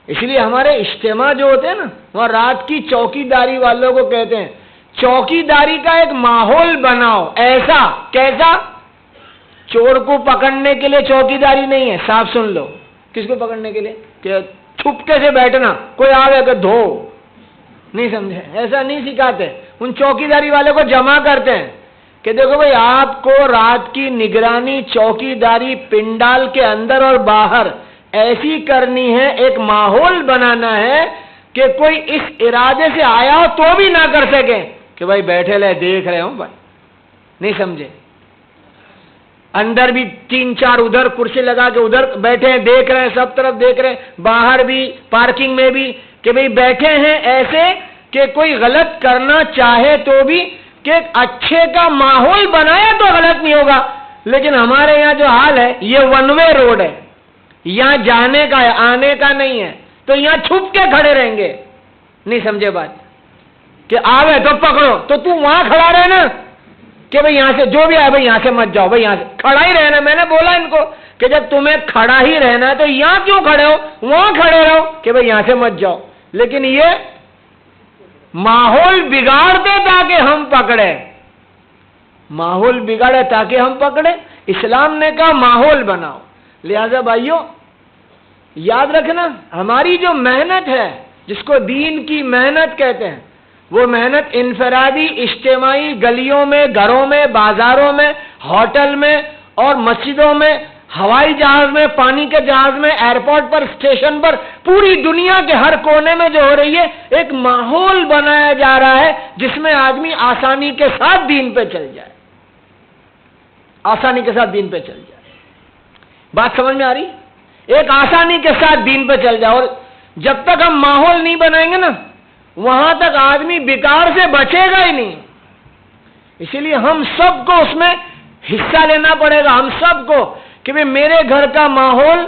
S1: اس لیے ہمارے اجتماع جو ہوتے ہیں نا، وہاں رات کی چوکی داری والوں کو کہتے ہیں چوکی داری کا ایک ماحول بناؤ۔ ایسا کیسا؟ چور کو پکڑنے کے لیے چوکی داری نہیں ہے، صاف سن لو۔ کس کو پکڑنے کے لیے؟ کہ چھپکے سے بیٹھنا، کوئی آگے کہ دھو، نہیں سمجھے؟ ایسا نہیں سکھاتے۔ ان چوکی داری والے کو جمع کرتے ہیں کہ دیکھو بھائی، آپ کو رات کی نگرانی، چوکی داری پنڈال کے اندر اور باہر ایسی کرنی ہے، ایک ماحول بنانا ہے کہ کوئی اس ارادے سے آیا ہو تو بھی نہ کر سکے کہ بھائی بیٹھے لے دیکھ رہے ہوں بھائی، نہیں سمجھے؟ اندر بھی 3-4 ادھر کرسی لگا کے ادھر بیٹھے ہیں، دیکھ رہے ہیں، سب طرف دیکھ رہے ہیں، باہر بھی، پارکنگ میں بھی، کہ بھئی بیٹھے ہیں ایسے کہ کوئی غلط کرنا چاہے تو بھی کہ اچھے کا ماحول بنایا تو غلط نہیں ہوگا۔ لیکن ہمارے یہاں جو حال ہے، یہ ون وے روڈ ہے، یہاں جانے کا ہے، آنے کا نہیں ہے، تو یہاں چھپ کے کھڑے رہیں گے، نہیں سمجھے بات؟ کہ آوے تو پکڑو، تو وہاں کھڑا رہے نا کہ بھئی یہاں سے جو بھی آئے بھئی یہاں سے مت جاؤ، بھئی یہاں سے کھڑا ہی رہنا۔ میں نے بولا ان کو کہ جب تمہیں کھڑا ہی رہنا ہے تو یہاں کیوں کھڑے ہو، وہاں کھڑے رہو کہ بھئی یہاں سے مت جاؤ۔ لیکن یہ ماحول بگاڑتے تاکہ ہم پکڑے، ماحول بگاڑے تاکہ ہم پکڑے۔ اسلام نے کہا ماحول بناؤ۔ لہذا بھائیو یاد رکھنا، ہماری جو محنت ہے جس کو دین کی محنت کہتے ہیں، وہ محنت انفرادی، اجتماعی، گلیوں میں، گھروں میں، بازاروں میں، ہوٹل میں اور مسجدوں میں، ہوائی جہاز میں، پانی کے جہاز میں، ایئرپورٹ پر، اسٹیشن پر، پوری دنیا کے ہر کونے میں جو ہو رہی ہے، ایک ماحول بنایا جا رہا ہے جس میں آدمی آسانی کے ساتھ دین پہ چل جائے، آسانی کے ساتھ دین پہ چل جائے۔ بات سمجھ میں آ رہی؟ ایک آسانی کے ساتھ دین پہ چل جائے، اور جب تک ہم ماحول نہیں بنائیں گے نا، وہاں تک آدمی بیکار سے بچے گا ہی نہیں۔ اسی لیے ہم سب کو اس میں حصہ لینا پڑے گا، ہم سب کو، کہ میرے گھر کا ماحول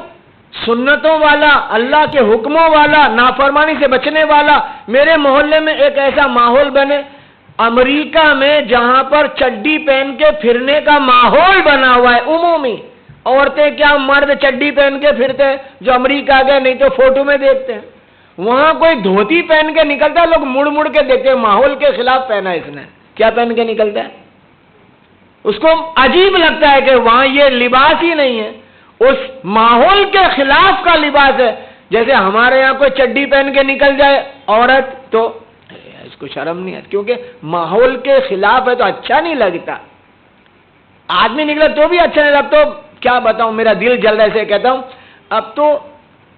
S1: سنتوں والا، اللہ کے حکموں والا، نافرمانی سے بچنے والا، میرے محلے میں ایک ایسا ماحول بنے۔ امریکہ میں جہاں پر چڈی پہن کے پھرنے کا ماحول بنا ہوا ہے عمومی، عورتیں کیا مرد چڈی پہن کے پھرتے ہیں جو امریکہ گئے، نہیں تو فوٹو میں دیکھتے ہیں، وہاں کوئی دھوتی پہن کے نکلتا ہے، لوگ مڑ مڑ کے دیکھتے ہیں، ماحول کے خلاف پہنا ہے اس نے، کیا پہن کے نکلتا ہے؟ اس کو عجیب لگتا ہے کہ وہاں یہ لباس ہی نہیں ہے، اس ماحول کے خلاف کا لباس ہے۔ جیسے ہمارے یہاں کوئی چڈی پہن کے نکل جائے عورت تو اس کو شرم نہیں آتی، کیونکہ ماحول کے خلاف ہے تو اچھا نہیں لگتا۔ آدمی نکلا تو بھی اچھا نہیں لگتا۔ تو کیا بتاؤں، میرا دل جل رہا ہے سے کہتا ہوں، اب تو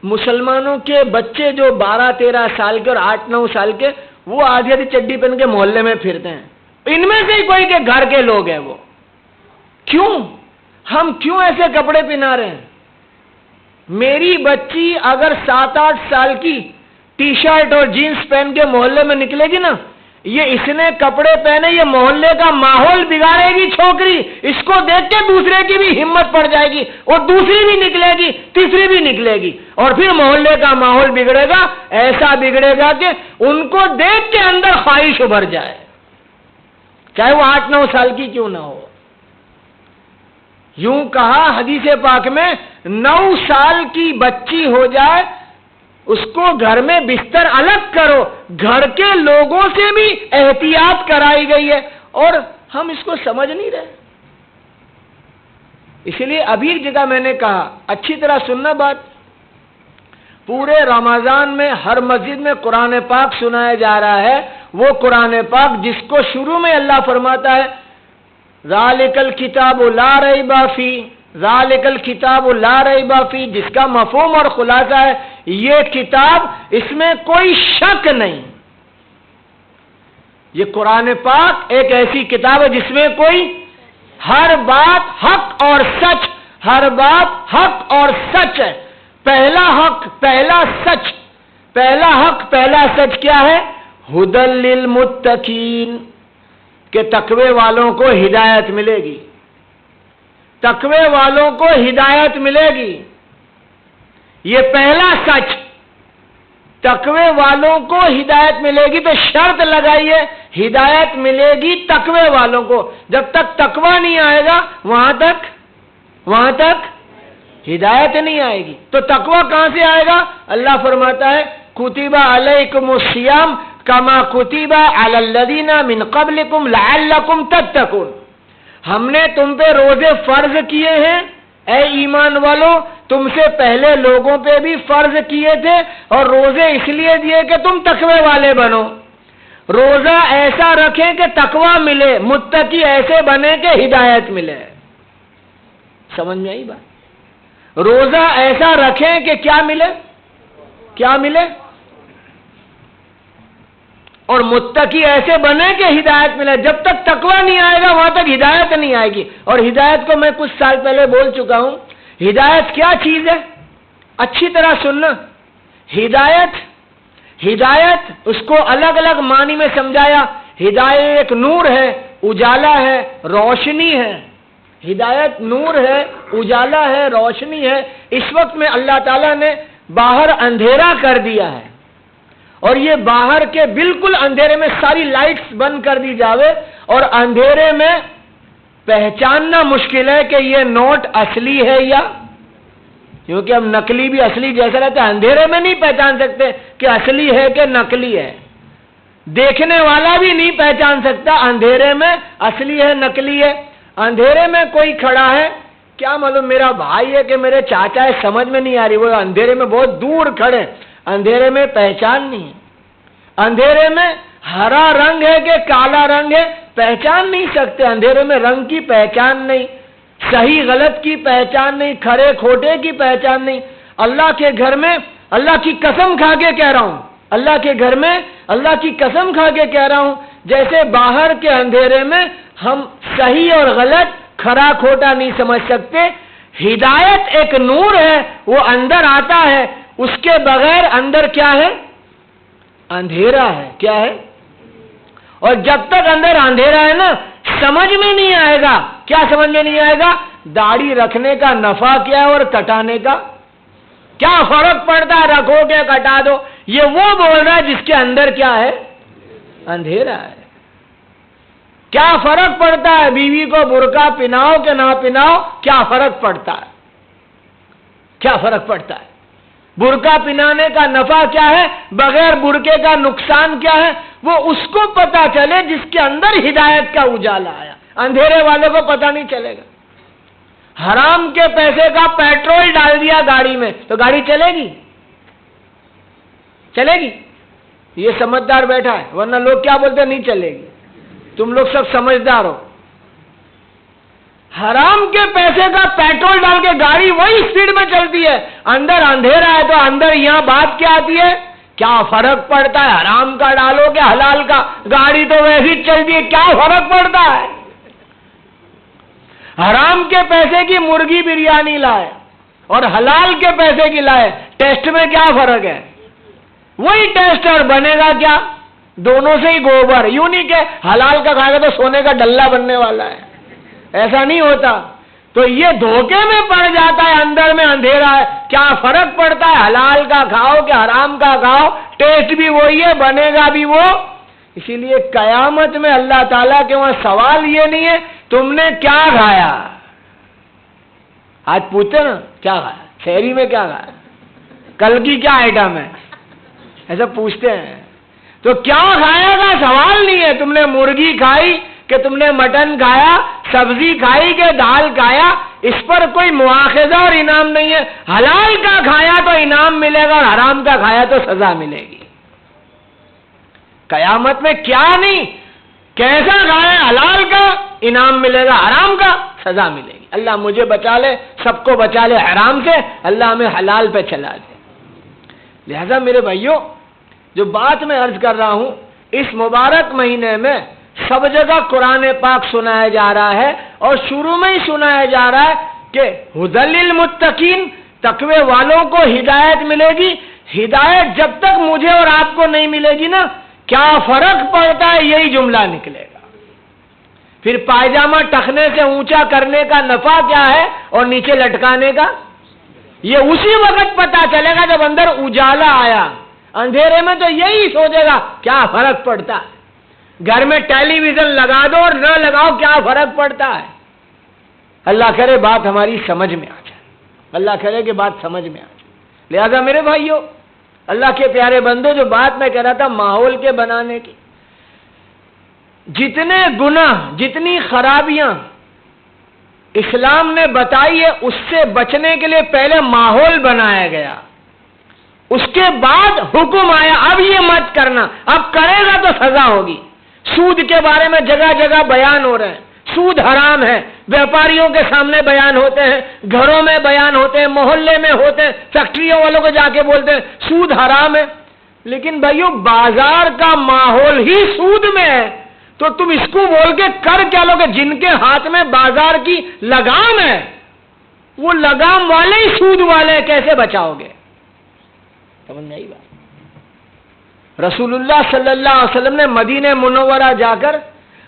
S1: مسلمانوں کے بچے جو 12-13 سال کے اور 8-9 سال کے، وہ آدھی آدھی چڈی پہن کے محلے میں پھرتے ہیں، ان میں سے ہی کوئی کے گھر کے لوگ ہیں وہ۔ کیوں؟ ہم کیوں ایسے کپڑے پہنا رہے ہیں؟ میری بچی اگر 7-8 سال کی ٹی شرٹ اور جینس پہن کے محلے میں نکلے گی نا، یہ اس نے کپڑے پہنے، یہ محلے کا ماحول بگاڑے گی چھوکری، اس کو دیکھ کے دوسرے کی بھی ہمت پڑ جائے گی، اور دوسری بھی نکلے گی، تیسری بھی نکلے گی، اور پھر محلے کا ماحول بگڑے گا، ایسا بگڑے گا کہ ان کو دیکھ کے اندر خواہش ابھر جائے، چاہے وہ 8-9 سال کی کیوں نہ ہو۔ یوں کہا حدیث پاک میں، 9 سال کی بچی ہو جائے اس کو گھر میں بستر الگ کرو، گھر کے لوگوں سے بھی احتیاط کرائی گئی ہے، اور ہم اس کو سمجھ نہیں رہے۔ اسی لیے ابھی ایک جگہ میں نے کہا، اچھی طرح سننا بات، پورے رمضان میں ہر مسجد میں قرآن پاک سنایا جا رہا ہے، وہ قرآن پاک جس کو شروع میں اللہ فرماتا ہے ذالک الکتاب لا ریب فی، ذالک الکتاب لا ریب فی، جس کا مفہوم اور خلاصہ ہے یہ کتاب، اس میں کوئی شک نہیں۔ یہ قرآن پاک ایک ایسی کتاب ہے جس میں کوئی ہر بات حق اور سچ، ہر بات حق اور سچ ہے۔ پہلا حق، پہلا سچ، پہلا حق، پہلا سچ کیا ہے؟ ھدی للمتقین، کہ تقوی والوں کو ہدایت ملے گی، تقوی والوں کو ہدایت ملے گی، یہ پہلا سچ۔ تقوی والوں کو ہدایت ملے گی، تو شرط لگائیے ہدایت ملے گی تقوی والوں کو۔ جب تک تقوی نہیں آئے گا وہاں تک ہدایت نہیں آئے گی۔ تو تقوی کہاں سے آئے گا؟ اللہ فرماتا ہے کتب علیکم الصیام کما کتب علی الذین من قبلکم لعلکم تتقون، ہم نے تم پہ روزے فرض کیے ہیں اے ایمان والو، تم سے پہلے لوگوں پہ بھی فرض کیے تھے، اور روزے اس لیے دیے کہ تم تقوی والے بنو۔ روزہ ایسا رکھیں کہ تقوی ملے، متقی ایسے بنے کہ ہدایت ملے۔ سمجھ میں آئی بات؟ روزہ ایسا رکھیں کہ کیا ملے؟ کیا ملے؟ اور متقی ایسے بنے کہ ہدایت ملے۔ جب تک تقوی نہیں آئے گا وہاں تک ہدایت نہیں آئے گی۔ اور ہدایت کو میں کچھ سال پہلے بول چکا ہوں، ہدایت کیا چیز ہے؟ اچھی طرح سننا۔ ہدایت اس کو الگ الگ معنی میں سمجھایا۔ ہدایت ایک نور ہے، اجالا ہے، روشنی ہے۔ ہدایت نور ہے، اجالا ہے، روشنی ہے۔ اس وقت میں اللہ تعالیٰ نے باہر اندھیرا کر دیا ہے، اور یہ باہر کے بالکل اندھیرے میں ساری لائٹس بند کر دی جاوے، اور اندھیرے میں پہچاننا مشکل ہے کہ یہ نوٹ اصلی ہے یا، کیونکہ اب نقلی بھی اصلی جیسا رہتا ہے، اندھیرے میں نہیں پہچان سکتے کہ اصلی ہے کہ نقلی ہے۔ دیکھنے والا بھی نہیں پہچان سکتا اندھیرے میں اصلی ہے نقلی ہے۔ اندھیرے میں کوئی کھڑا ہے، کیا معلوم میرا بھائی ہے کہ میرے چاچا ہے، سمجھ میں نہیں آ رہی، وہ اندھیرے میں بہت دور کھڑے، اندھیرے میں پہچان نہیں ہے۔ اندھیرے میں ہرا رنگ ہے کہ کالا رنگ ہے، پہچان نہیں سکتے، اندھیرے میں رنگ کی پہچان نہیں۔ صحیح غلط کی پہچان نہیں، کھرے کھوٹے کی پہچان نہیں۔ اللہ کے گھر میں اللہ کی قسم کھا کے کہہ رہا ہوں، اللہ کے گھر میں اللہ کی قسم کھا کے کہہ رہا ہوں، جیسے باہر کے اندھیرے میں ہم صحیح اور غلط، کھرا کھوٹا نہیں سمجھ سکتے، ہدایت ایک نور ہے، وہ اندر آتا ہے، اس کے بغیر اندر کیا ہے؟ اندھیرا ہے۔ کیا ہے؟ اور جب تک اندر اندھیرا ہے نا، سمجھ میں نہیں آئے گا۔ کیا سمجھ میں نہیں آئے گا؟ داڑھی رکھنے کا نفع کیا ہے اور کٹانے کا کیا فرق پڑتا ہے؟ رکھو کہ کٹا دو، یہ وہ بول رہا ہے جس کے اندر کیا ہے؟ اندھیرا ہے۔ کیا فرق پڑتا ہے بیوی کو برقع پہناؤ کہ نہ پہناؤ؟ کیا فرق پڑتا ہے؟ کیا فرق پڑتا ہے؟ برقع پہنانے کا نفع کیا ہے، بغیر برقعے کا نقصان کیا ہے، وہ اس کو پتا چلے جس کے اندر ہدایت کا اجالا آیا، اندھیرے والے کو پتا نہیں چلے گا۔ حرام کے پیسے کا پیٹرول ڈال دیا گاڑی میں تو گاڑی چلے گی؟ چلے گی؟ یہ سمجھدار بیٹھا ہے، ورنہ لوگ کیا بولتے ہیں؟ نہیں چلے گی۔ تم لوگ سب سمجھدار ہو۔ حرام کے پیسے کا پیٹرول ڈال کے گاڑی وہی سپیڈ میں چلتی ہے، اندر اندھیرا ہے تو اندر یہاں بات کیا آتی ہے؟ کیا فرق پڑتا ہے حرام کا ڈالو کہ حلال کا؟ گاڑی تو ویسی چلتی ہے، کیا فرق پڑتا ہے؟ حرام کے پیسے کی مرغی بریانی لائے اور حلال کے پیسے کی لائے، ٹیسٹ میں کیا فرق ہے؟ وہی ٹیسٹ، اور بنے گا کیا؟ دونوں سے ہی گوبر۔ یوں نہیں کہ حلال کا کھائے گا تو سونے کا ڈلہ بننے والا ہے، ایسا نہیں ہوتا۔ تو یہ دھوکے میں پڑ جاتا ہے، اندر میں اندھیرا ہے۔ کیا فرق پڑتا ہے حلال کا کھاؤ کہ حرام کا کھاؤ؟ ٹیسٹ بھی وہی ہے، بنے گا بھی وہ۔ اسی لیے قیامت میں اللہ تعالیٰ کے وہاں سوال یہ نہیں ہے تم نے کیا کھایا۔ آج پوچھتے نا کیا کھایا، شہری میں کیا کھایا، کل کی کیا آئٹم ہے، ایسا پوچھتے ہیں۔ تو کیا کھایا کا سوال نہیں ہے، تم نے مرغی کھائی کہ تم نے مٹن کھایا، سبزی کھائی کہ دال کھایا، اس پر کوئی مواخذہ اور انعام نہیں ہے۔ حلال کا کھایا تو انعام ملے گا اور حرام کا کھایا تو سزا ملے گی۔ قیامت میں کیا نہیں، کیسا کھایا، حلال کا انعام ملے گا، حرام کا سزا ملے گی۔ اللہ مجھے بچا لے، سب کو بچا لے حرام سے، اللہ ہمیں حلال پہ چلا دے۔ لہذا میرے بھائیوں، جو بات میں عرض کر رہا ہوں، اس مبارک مہینے میں سب جگہ قرآن پاک سنایا جا رہا ہے، اور شروع میں ہی سنایا جا رہا ہے کہ ھدی للمتقین، تقوی والوں کو ہدایت ملے گی۔ ہدایت جب تک مجھے اور آپ کو نہیں ملے گی نا، کیا فرق پڑتا ہے، یہی جملہ نکلے گا۔ پھر پائجامہ ٹخنے سے اونچا کرنے کا نفع کیا ہے اور نیچے لٹکانے کا، یہ اسی وقت پتا چلے گا جب اندر اجالا آیا۔ اندھیرے میں تو یہی سوچے گا کیا فرق پڑتا ہے، گھر میں ٹیلی ویژن لگا دو اور نہ لگاؤ کیا فرق پڑتا ہے۔ اللہ کرے بات ہماری سمجھ میں آ جائے، اللہ کرے کہ بات سمجھ میں آ جائے۔ لہذا میرے بھائیوں، اللہ کے پیارے بندو، جو بات میں کہہ رہا تھا ماحول کے بنانے کی، جتنے گناہ، جتنی خرابیاں اسلام نے بتائی ہے، اس سے بچنے کے لیے پہلے ماحول بنایا گیا، اس کے بعد حکم آیا اب یہ مت کرنا، اب کرے گا تو سزا ہوگی۔ سود کے بارے میں جگہ جگہ بیان ہو رہے ہیں، سود حرام ہے، ویپاریوں کے سامنے بیان ہوتے ہیں، گھروں میں بیان ہوتے ہیں، محلے میں ہوتے ہیں، فیکٹریوں والوں کو جا کے بولتے ہیں سود حرام ہے۔ لیکن بھائیو، بازار کا ماحول ہی سود میں ہے، تو تم اس کو بول کے کر کیا لو گے؟ جن کے ہاتھ میں بازار کی لگام ہے، وہ لگام والے ہی سود والے، کیسے بچاؤ گے؟ سمجھ میں آئی بات؟ رسول اللہ صلی اللہ علیہ وسلم نے مدینہ منورہ جا کر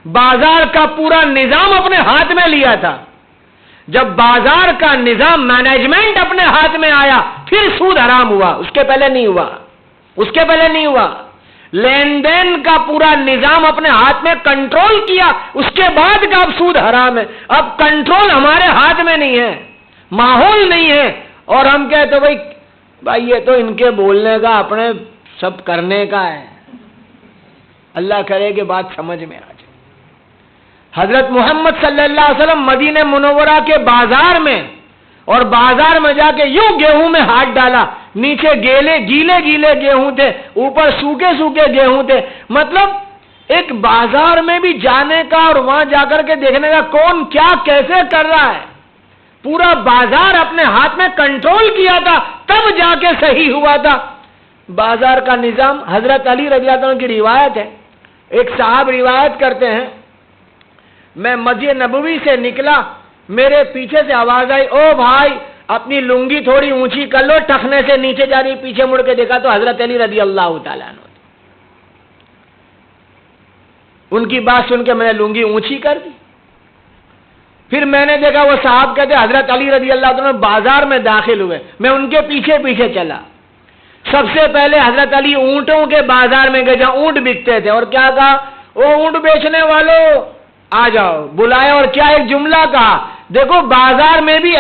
S1: بازار کا پورا نظام اپنے ہاتھ میں لیا تھا۔ جب بازار کا نظام، مینجمنٹ اپنے ہاتھ میں آیا، پھر سود حرام ہوا، اس کے پہلے نہیں ہوا، اس کے پہلے نہیں ہوا۔ لین دین کا پورا نظام اپنے ہاتھ میں کنٹرول کیا، اس کے بعد کا اب سود حرام ہے۔ اب کنٹرول ہمارے ہاتھ میں نہیں ہے، ماحول نہیں ہے، اور ہم کہتے بھائی یہ تو ان کے بولنے کا، اپنے سب کرنے کا ہے۔ اللہ کرے کہ بات سمجھ میں آ جائے۔ حضرت محمد صلی اللہ علیہ وسلم مدینہ منورہ کے بازار میں، اور بازار میں جا کے یوں گیہوں میں ہاتھ ڈالا، نیچے گیلے گیلے گیہوں تھے، اوپر سوکھے گیہوں تھے۔ مطلب ایک بازار میں بھی جانے کا اور وہاں جا کر کے دیکھنے کا کون کیا کیسے کر رہا ہے، پورا بازار اپنے ہاتھ میں کنٹرول کیا تھا، تب جا کے صحیح ہوا تھا بازار کا نظام۔ حضرت علی رضی اللہ عنہ کی روایت ہے، ایک صاحب روایت کرتے ہیں، میں مسجد نبوی سے نکلا، میرے پیچھے سے آواز آئی، او بھائی اپنی لنگی تھوڑی اونچی کر لو، ٹخنے سے نیچے جا رہی، پیچھے مڑ کے دیکھا تو حضرت علی رضی اللہ تعالیٰ عنہ، ان کی بات سن کے میں نے لنگی اونچی کر دی۔ پھر میں نے دیکھا وہ صاحب کہتے حضرت علی رضی اللہ عنہ بازار میں داخل ہوئے، میں ان کے پیچھے پیچھے چلا۔ سب سے پہلے حضرت علی اونٹوں کے بازار میں گئے جہاں اونٹ بکتے تھے، اور کیا کہا، او اونٹ بیچنے والوں آ جاؤ، بلایا، اور کیا ایک جملہ کہا، دیکھو بازار میں بھی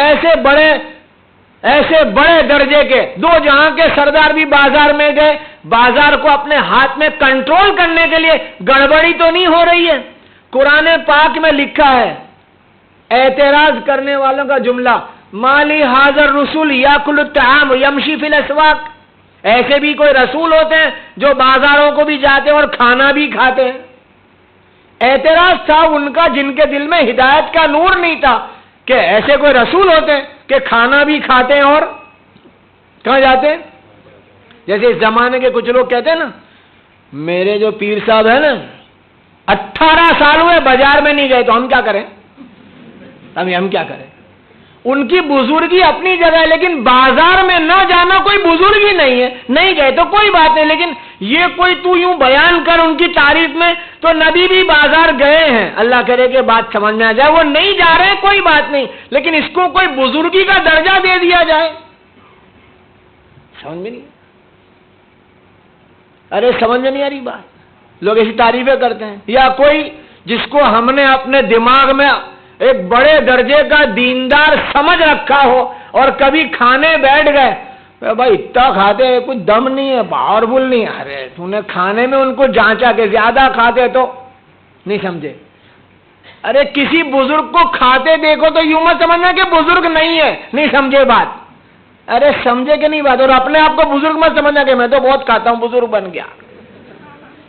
S1: ایسے بڑے درجے کے دو جہاں کے سردار بھی بازار میں گئے، بازار کو اپنے ہاتھ میں کنٹرول کرنے کے لیے گڑبڑی تو نہیں ہو رہی ہے۔ قرآن پاک میں لکھا ہے، اعتراض کرنے والوں کا جملہ، مالی حاضر رسول یاکل الطعام یمشی فی الاسواق، ایسے بھی کوئی رسول ہوتے ہیں جو بازاروں کو بھی جاتے ہیں اور کھانا بھی کھاتے ہیں۔ اعتراض تھا ان کا جن کے دل میں ہدایت کا نور نہیں تھا کہ ایسے کوئی رسول ہوتے ہیں کہ کھانا بھی کھاتے ہیں اور کہاں جاتے ہیں۔ جیسے اس زمانے کے کچھ لوگ کہتے ہیں نا، میرے جو پیر صاحب ہیں نا 18 سال ہوئے بازار میں نہیں گئے، تو ہم کیا کریں، ہم کیا کریں۔ ان کی بزرگی اپنی جگہ ہے، لیکن بازار میں نہ جانا کوئی بزرگی نہیں ہے، نہیں گئے تو کوئی بات نہیں، لیکن یہ کوئی تو یوں بیان کر ان کی تعریف میں، تو نبی بھی بازار گئے ہیں، اللہ کرے کہ بات سمجھ میں آ جائے، وہ نہیں جا رہے ہیں کوئی بات نہیں، لیکن اس کو کوئی بزرگی کا درجہ دے دیا جائے، سمجھ میں نہیں، ارے سمجھ میں نہیں آ رہی بات۔ لوگ ایسی تعریفیں کرتے ہیں، یا کوئی جس کو ہم نے اپنے دماغ میں ایک بڑے درجے کا دیندار سمجھ رکھا ہو اور کبھی کھانے بیٹھ گئے، بھائی اتنا کھاتے ہیں، کچھ دم نہیں ہے، پاورفل نہیں ہے، ارے تو نے کھانے میں ان کو جانچا کہ زیادہ کھاتے تو نہیں سمجھے۔ ارے کسی بزرگ کو کھاتے دیکھو تو یوں مت سمجھنا کہ بزرگ نہیں ہے، نہیں سمجھے بات، ارے سمجھے کہ نہیں بات، اور اپنے آپ کو بزرگ مت سمجھنا کہ میں تو بہت کھاتا ہوں بزرگ بن گیا۔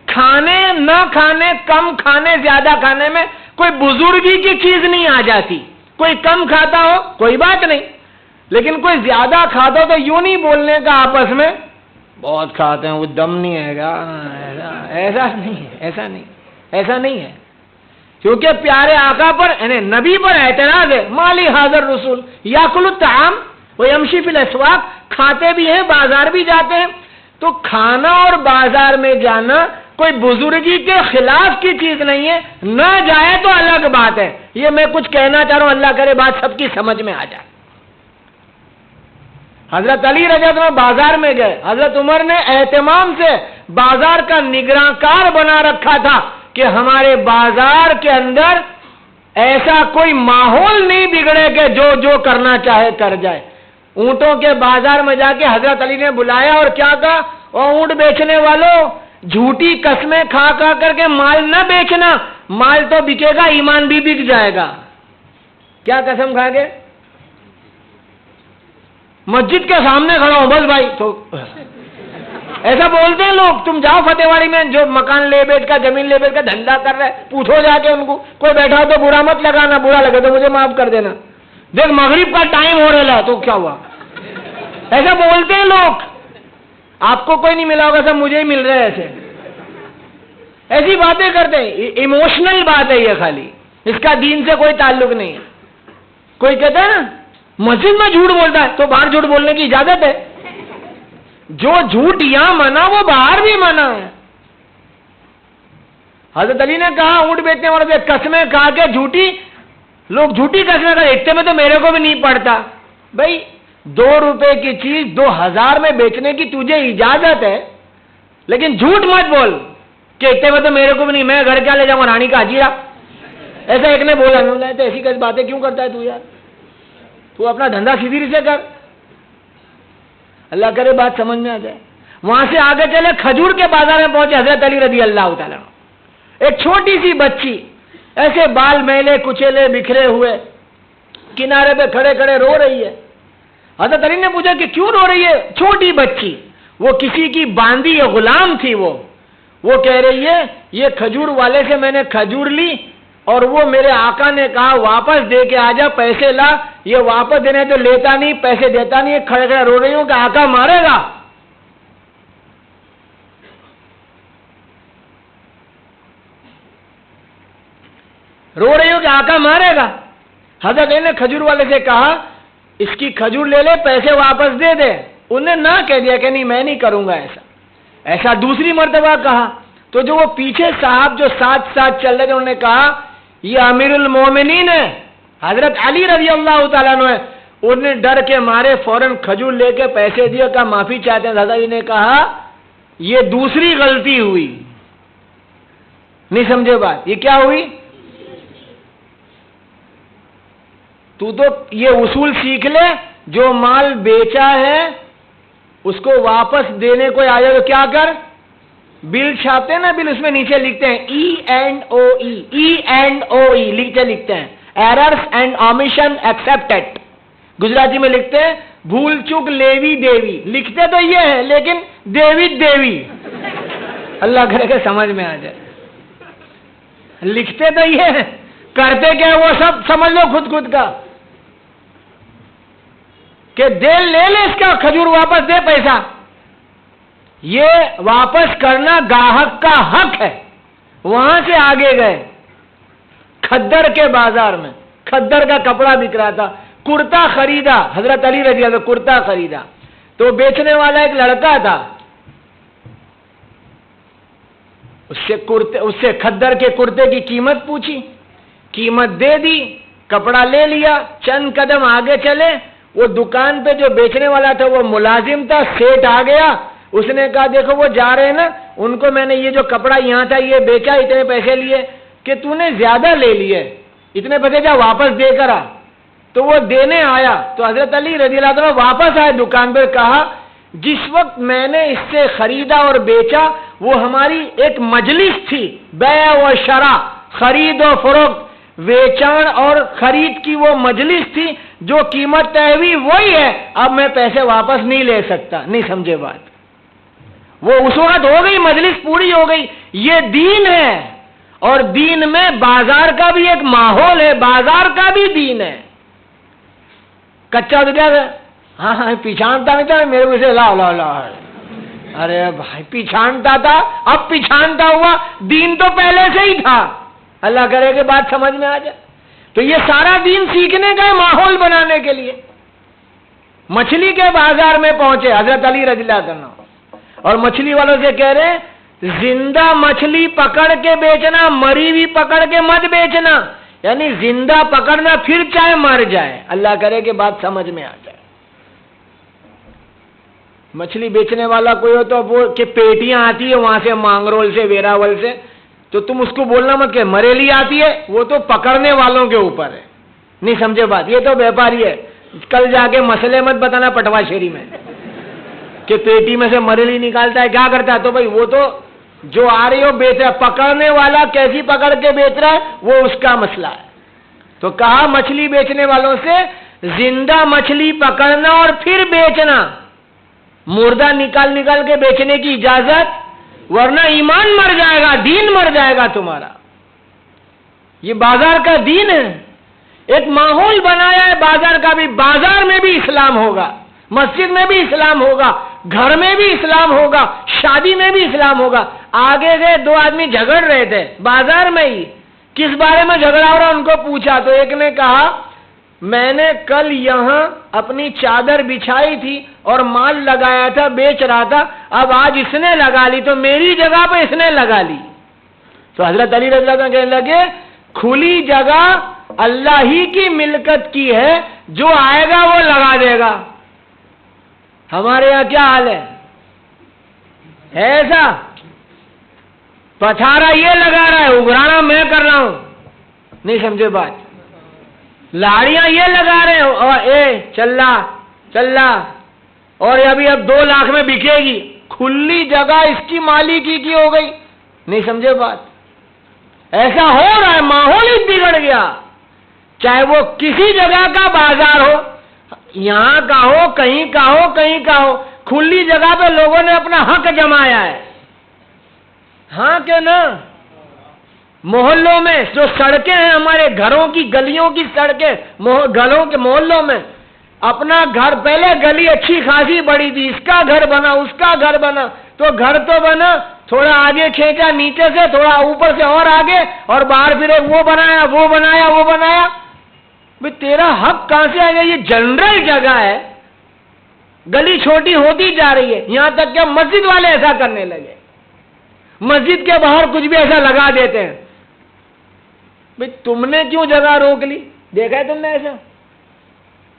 S1: کھانے نہ کھانے، کم کھانے زیادہ کھانے میں کوئی بزرگی کی چیز نہیں آ جاتی، کوئی کم کھاتا ہو کوئی بات نہیں، لیکن کوئی زیادہ کھاتا ہو تو یوں نہیں بولنے کا آپس میں، بہت کھاتے ہیں وہ دم نہیں ہے گا، ایسا نہیں ہے، کیونکہ پیارے آقا پر یعنی نبی پر اعتراض ہے، مالی حاضر رسول یاکل الطعام ویمشی فی الاسواق، کھاتے بھی ہیں بازار بھی جاتے ہیں، تو کھانا اور بازار میں جانا کوئی بزرگی کے خلاف کی چیز نہیں ہے، نہ جائے تو الگ بات ہے۔ یہ میں کچھ کہنا چاہ رہا ہوں، اللہ کرے بات سب کی سمجھ میں آ جائے۔ حضرت علی رضی اللہ عنہ بازار میں گئے، حضرت عمر نے اہتمام سے بازار کا نگراں کار بنا رکھا تھا کہ ہمارے بازار کے اندر ایسا کوئی ماحول نہیں بگڑے کہ جو کرنا چاہے کر جائے۔ اونٹوں کے بازار میں جا کے حضرت علی نے بلایا اور کیا کہا، اور اونٹ بیچنے والوں جھوٹی قسمیں کھا کر کے مال نہ بیچنا، مال تو بکے گا، ایمان بھی بک جائے گا۔ کیا قسم کھا کے، مسجد کے سامنے کھڑا ہوں بس بھائی، تو ایسا بولتے ہیں لوگ۔ تم جاؤ فتح واڑی میں، جو مکان لے بیچ کا زمین لے بیچ کا دھندا کر رہے، پوچھو جا کے ان کو، کوئی بیٹھا تو برا مت لگانا، برا لگے تو مجھے معاف کر دینا، دیکھ مغرب کا ٹائم ہو رہا ہے تو کیا ہوا، ایسا بولتے ہیں لوگ۔ آپ کو کوئی نہیں ملا ہوگا، سب مجھے ہی مل رہے ہیں، ایسی باتیں کرتے ہیں، ایموشنل بات ہے یہ، خالی اس کا دین سے کوئی تعلق نہیں ہے۔ کوئی کہتا ہے نا مسجد میں جھوٹ بولتا ہے، تو باہر جھوٹ بولنے کی اجازت ہے، جو جھوٹ یہاں منع وہ باہر بھی منع ہے۔ حضرت علی نے کہا اونٹ بیچنے والے سے قسمیں کھا کے جھوٹی، لوگ جھوٹی قسمیں کھا، اتنے میں تو میرے کو بھی نہیں پڑتا، بھائی 2 روپے کی چیز 2000 میں بیچنے کی تجھے اجازت ہے، لیکن جھوٹ مت بول کہ اتنے میں تو میرے کو بھی نہیں، میں گھر کیا لے جاؤں رانی کا اجیرا، ایسا ایک نے بولا، تو ایسی کیسی باتیں کیوں کرتا ہے تو یار، تو اپنا دھندا سیدھی سے کر، اللہ کرے بات سمجھ میں آ جائے۔ وہاں سے آگے چلے، کھجور کے بازار میں پہنچے حضرت علی رضی اللہ تعالیٰ، ایک چھوٹی سی بچی ایسے بال میلے کچیلے بکھرے ہوئے کنارے پہ کھڑے کھڑے رو رہی ہے۔ حضرت علی نے پوچھا کہ کیوں رو رہی ہے؟ چھوٹی بچی، وہ کسی کی باندھی یا غلام تھی، وہ کہہ رہی ہے یہ کھجور والے سے میں نے کھجور لی اور وہ میرے آقا نے کہا واپس دے کے آ جا، پیسے لا، یہ واپس دینے تو لیتا نہیں، پیسے دیتا نہیں، کھڑے کھڑے رو رہی ہوں کہ آقا مارے گا. رو رہی ہوں کہ آقا مارے گا. حضرت علی نے کھجور والے سے کہا اس کی کھجور لے لے، پیسے واپس دے دے. انہوں نے نہ کہہ دیا کہ نہیں میں نہیں کروں گا ایسا. ایسا دوسری مرتبہ کہا تو جو وہ پیچھے صاحب جو ساتھ ساتھ چل رہے تھے انہوں نے کہا یہ امیر المومنین ہے، حضرت علی رضی اللہ تعالیٰ عنہ ہے. انہوں نے ڈر کے مارے فوراً کھجور لے کے پیسے دیے، کہا معافی چاہتے ہیں. حضرت علی نے کہا یہ دوسری غلطی ہوئی. نہیں سمجھے بات؟ یہ کیا ہوئی؟ تو یہ اصول سیکھ لے، جو مال بیچا ہے اس کو واپس دینے کو آ جائے تو کیا کر؟ بل چھاپتے ہیں نا، بل اس میں نیچے لکھتے ہیں E&OE لکھتے ہیں errors and omission expected. Gujarati میں لکھتے ہیں بھول چوک لیوی دیوی. لکھتے تو یہ ہے لیکن دیوی دیوی. اللہ کرے کہ سمجھ میں آ جائے. لکھتے تو یہ ہے، کرتے کیا وہ سب سمجھ لو خود کا کہ دے لے لے اس کا کھجور واپس دے پیسہ. یہ واپس کرنا گاہک کا حق ہے. وہاں سے آگے گئے کھدر کے بازار میں، کھدر کا کپڑا بک رہا تھا، کرتا خریدا. حضرت علی رضی اللہ عنہ کرتا خریدا تو بیچنے والا ایک لڑکا تھا، اس سے کھدر کے کرتے کی قیمت پوچھی، قیمت دے دی، کپڑا لے لیا. چند قدم آگے چلے، وہ دکان پہ جو بیچنے والا تھا وہ ملازم تھا، سیٹ آ گیا. اس نے کہا دیکھو وہ جا رہے ہیں نا، ان کو میں نے یہ جو کپڑا یہاں تھا یہ بیچا، اتنے پیسے لیے کہ تو نے زیادہ لے لیے، اتنے پیسے جا واپس دے کر آ. تو وہ دینے آیا تو حضرت علی رضی اللہ عنہ واپس آئے دکان پر. کہا جس وقت میں نے اس سے خریدا اور بیچا وہ ہماری ایک مجلس تھی، بیع و شرع، خرید و فروخت، بیچان اور خرید کی وہ مجلس تھی، جو قیمت طے ہوئی وہی ہے. اب میں پیسے واپس نہیں لے سکتا. نہیں سمجھے بات؟ وہ اس وقت ہو گئی، مجلس پوری ہو گئی. یہ دین ہے، اور دین میں بازار کا بھی ایک ماحول ہے، بازار کا بھی دین ہے. کچا تو کیا ہاں پیچھانتا نہیں تھا میرے کو سے لا. ارے بھائی پیچھانتا تھا، اب پیچھانتا ہوا، دین تو پہلے سے ہی تھا. اللہ کرے کہ بات سمجھ میں آ جائے. تو یہ سارا دین سیکھنے کا ماحول بنانے کے لیے. مچھلی کے بازار میں پہنچے حضرت علی رضی اللہ عنہ، اور مچھلی والوں سے کہہ رہے زندہ مچھلی پکڑ کے بیچنا، مری ہوئی پکڑ کے مت بیچنا. یعنی زندہ پکڑنا پھر چاہے مر جائے. اللہ کرے کہ بات سمجھ میں آ جائے. مچھلی بیچنے والا کوئی ہو تو وہ کہ پیٹیاں آتی ہے وہاں سے، مانگرول سے، ویراول سے، تو تم اس کو بولنا مت کہ مریلی آتی ہے، وہ تو پکڑنے والوں کے اوپر ہے. نہیں سمجھے بات؟ یہ تو بیپاری ہے. کل جا کے مسئلے مت بتانا پٹوا شیری میں کہ پیٹی میں سے مریلی نکالتا ہے کیا کرتا ہے. تو بھائی وہ تو جو آ رہی ہو بیچ رہا ہے، پکڑنے والا کیسی پکڑ کے بیچ رہا ہے وہ اس کا مسئلہ ہے. تو کہا مچھلی بیچنے والوں سے زندہ مچھلی پکڑنا اور پھر بیچنا، مردہ نکال کے بیچنے کی اجازت، ورنہ ایمان مر جائے گا، دین مر جائے گا تمہارا. یہ بازار کا دین ہے. ایک ماحول بنایا ہے بازار کا بھی. بازار میں بھی اسلام ہوگا، مسجد میں بھی اسلام ہوگا، گھر میں بھی اسلام ہوگا، شادی میں بھی اسلام ہوگا. آگے گئے دو آدمی جھگڑ رہے تھے بازار میں ہی. کس بارے میں جھگڑا ہو رہا ان کو پوچھا تو ایک نے کہا میں نے کل یہاں اپنی چادر بچھائی تھی اور مال لگایا تھا، بیچ رہا تھا، اب آج اس نے لگا لی تو میری جگہ پہ اس نے لگا لی. تو حضرت علی رضی اللہ عنہ کہنے لگے کھلی جگہ اللہ ہی کی ملکت کی ہے، جو آئے گا وہ لگا دے گا. ہمارے یہاں کیا حال ہے ایسا؟ پتھارا یہ لگا رہا ہے، اگرانا میں کر رہا ہوں. نہیں سمجھے بات؟ لاڑیاں یہ لگا رہے ہو اور چل اور اب 2 لاکھ میں بکے گی. کھلی جگہ اس کی مالکی کی ہو گئی. نہیں سمجھے بات؟ ایسا ہو رہا ہے، ماحول ہی بگڑ گیا. چاہے وہ کسی جگہ کا بازار ہو، یہاں کا ہو، کہیں کا ہو، کھلی جگہ پہ لوگوں نے اپنا حق جمایا ہے. ہاں کہ نا؟ محلوں میں جو سڑکیں ہیں ہمارے گھروں کی گلیوں کی سڑکیں گھروں کے محلوں میں اپنا گھر پہلے گلی اچھی خاصی بڑی تھی اس کا گھر بنا اس کا گھر بنا تو گھر تو بنا تھوڑا آگے کھینچا نیچے سے تھوڑا اوپر سے اور آگے اور باہر پھر وہ بنایا وہ بنایا وہ بنایا بھئی تیرا حق کہاں سے آئے گا؟ یہ جنرل جگہ ہے گلی چھوٹی ہوتی جا رہی ہے یہاں تک کہ مسجد والے ایسا کرنے لگے مسجد کے باہر کچھ بھی ایسا لگا دیتے ہیں بھئی تم نے کیوں جگہ روک لی دیکھا ہے تم نے ایسا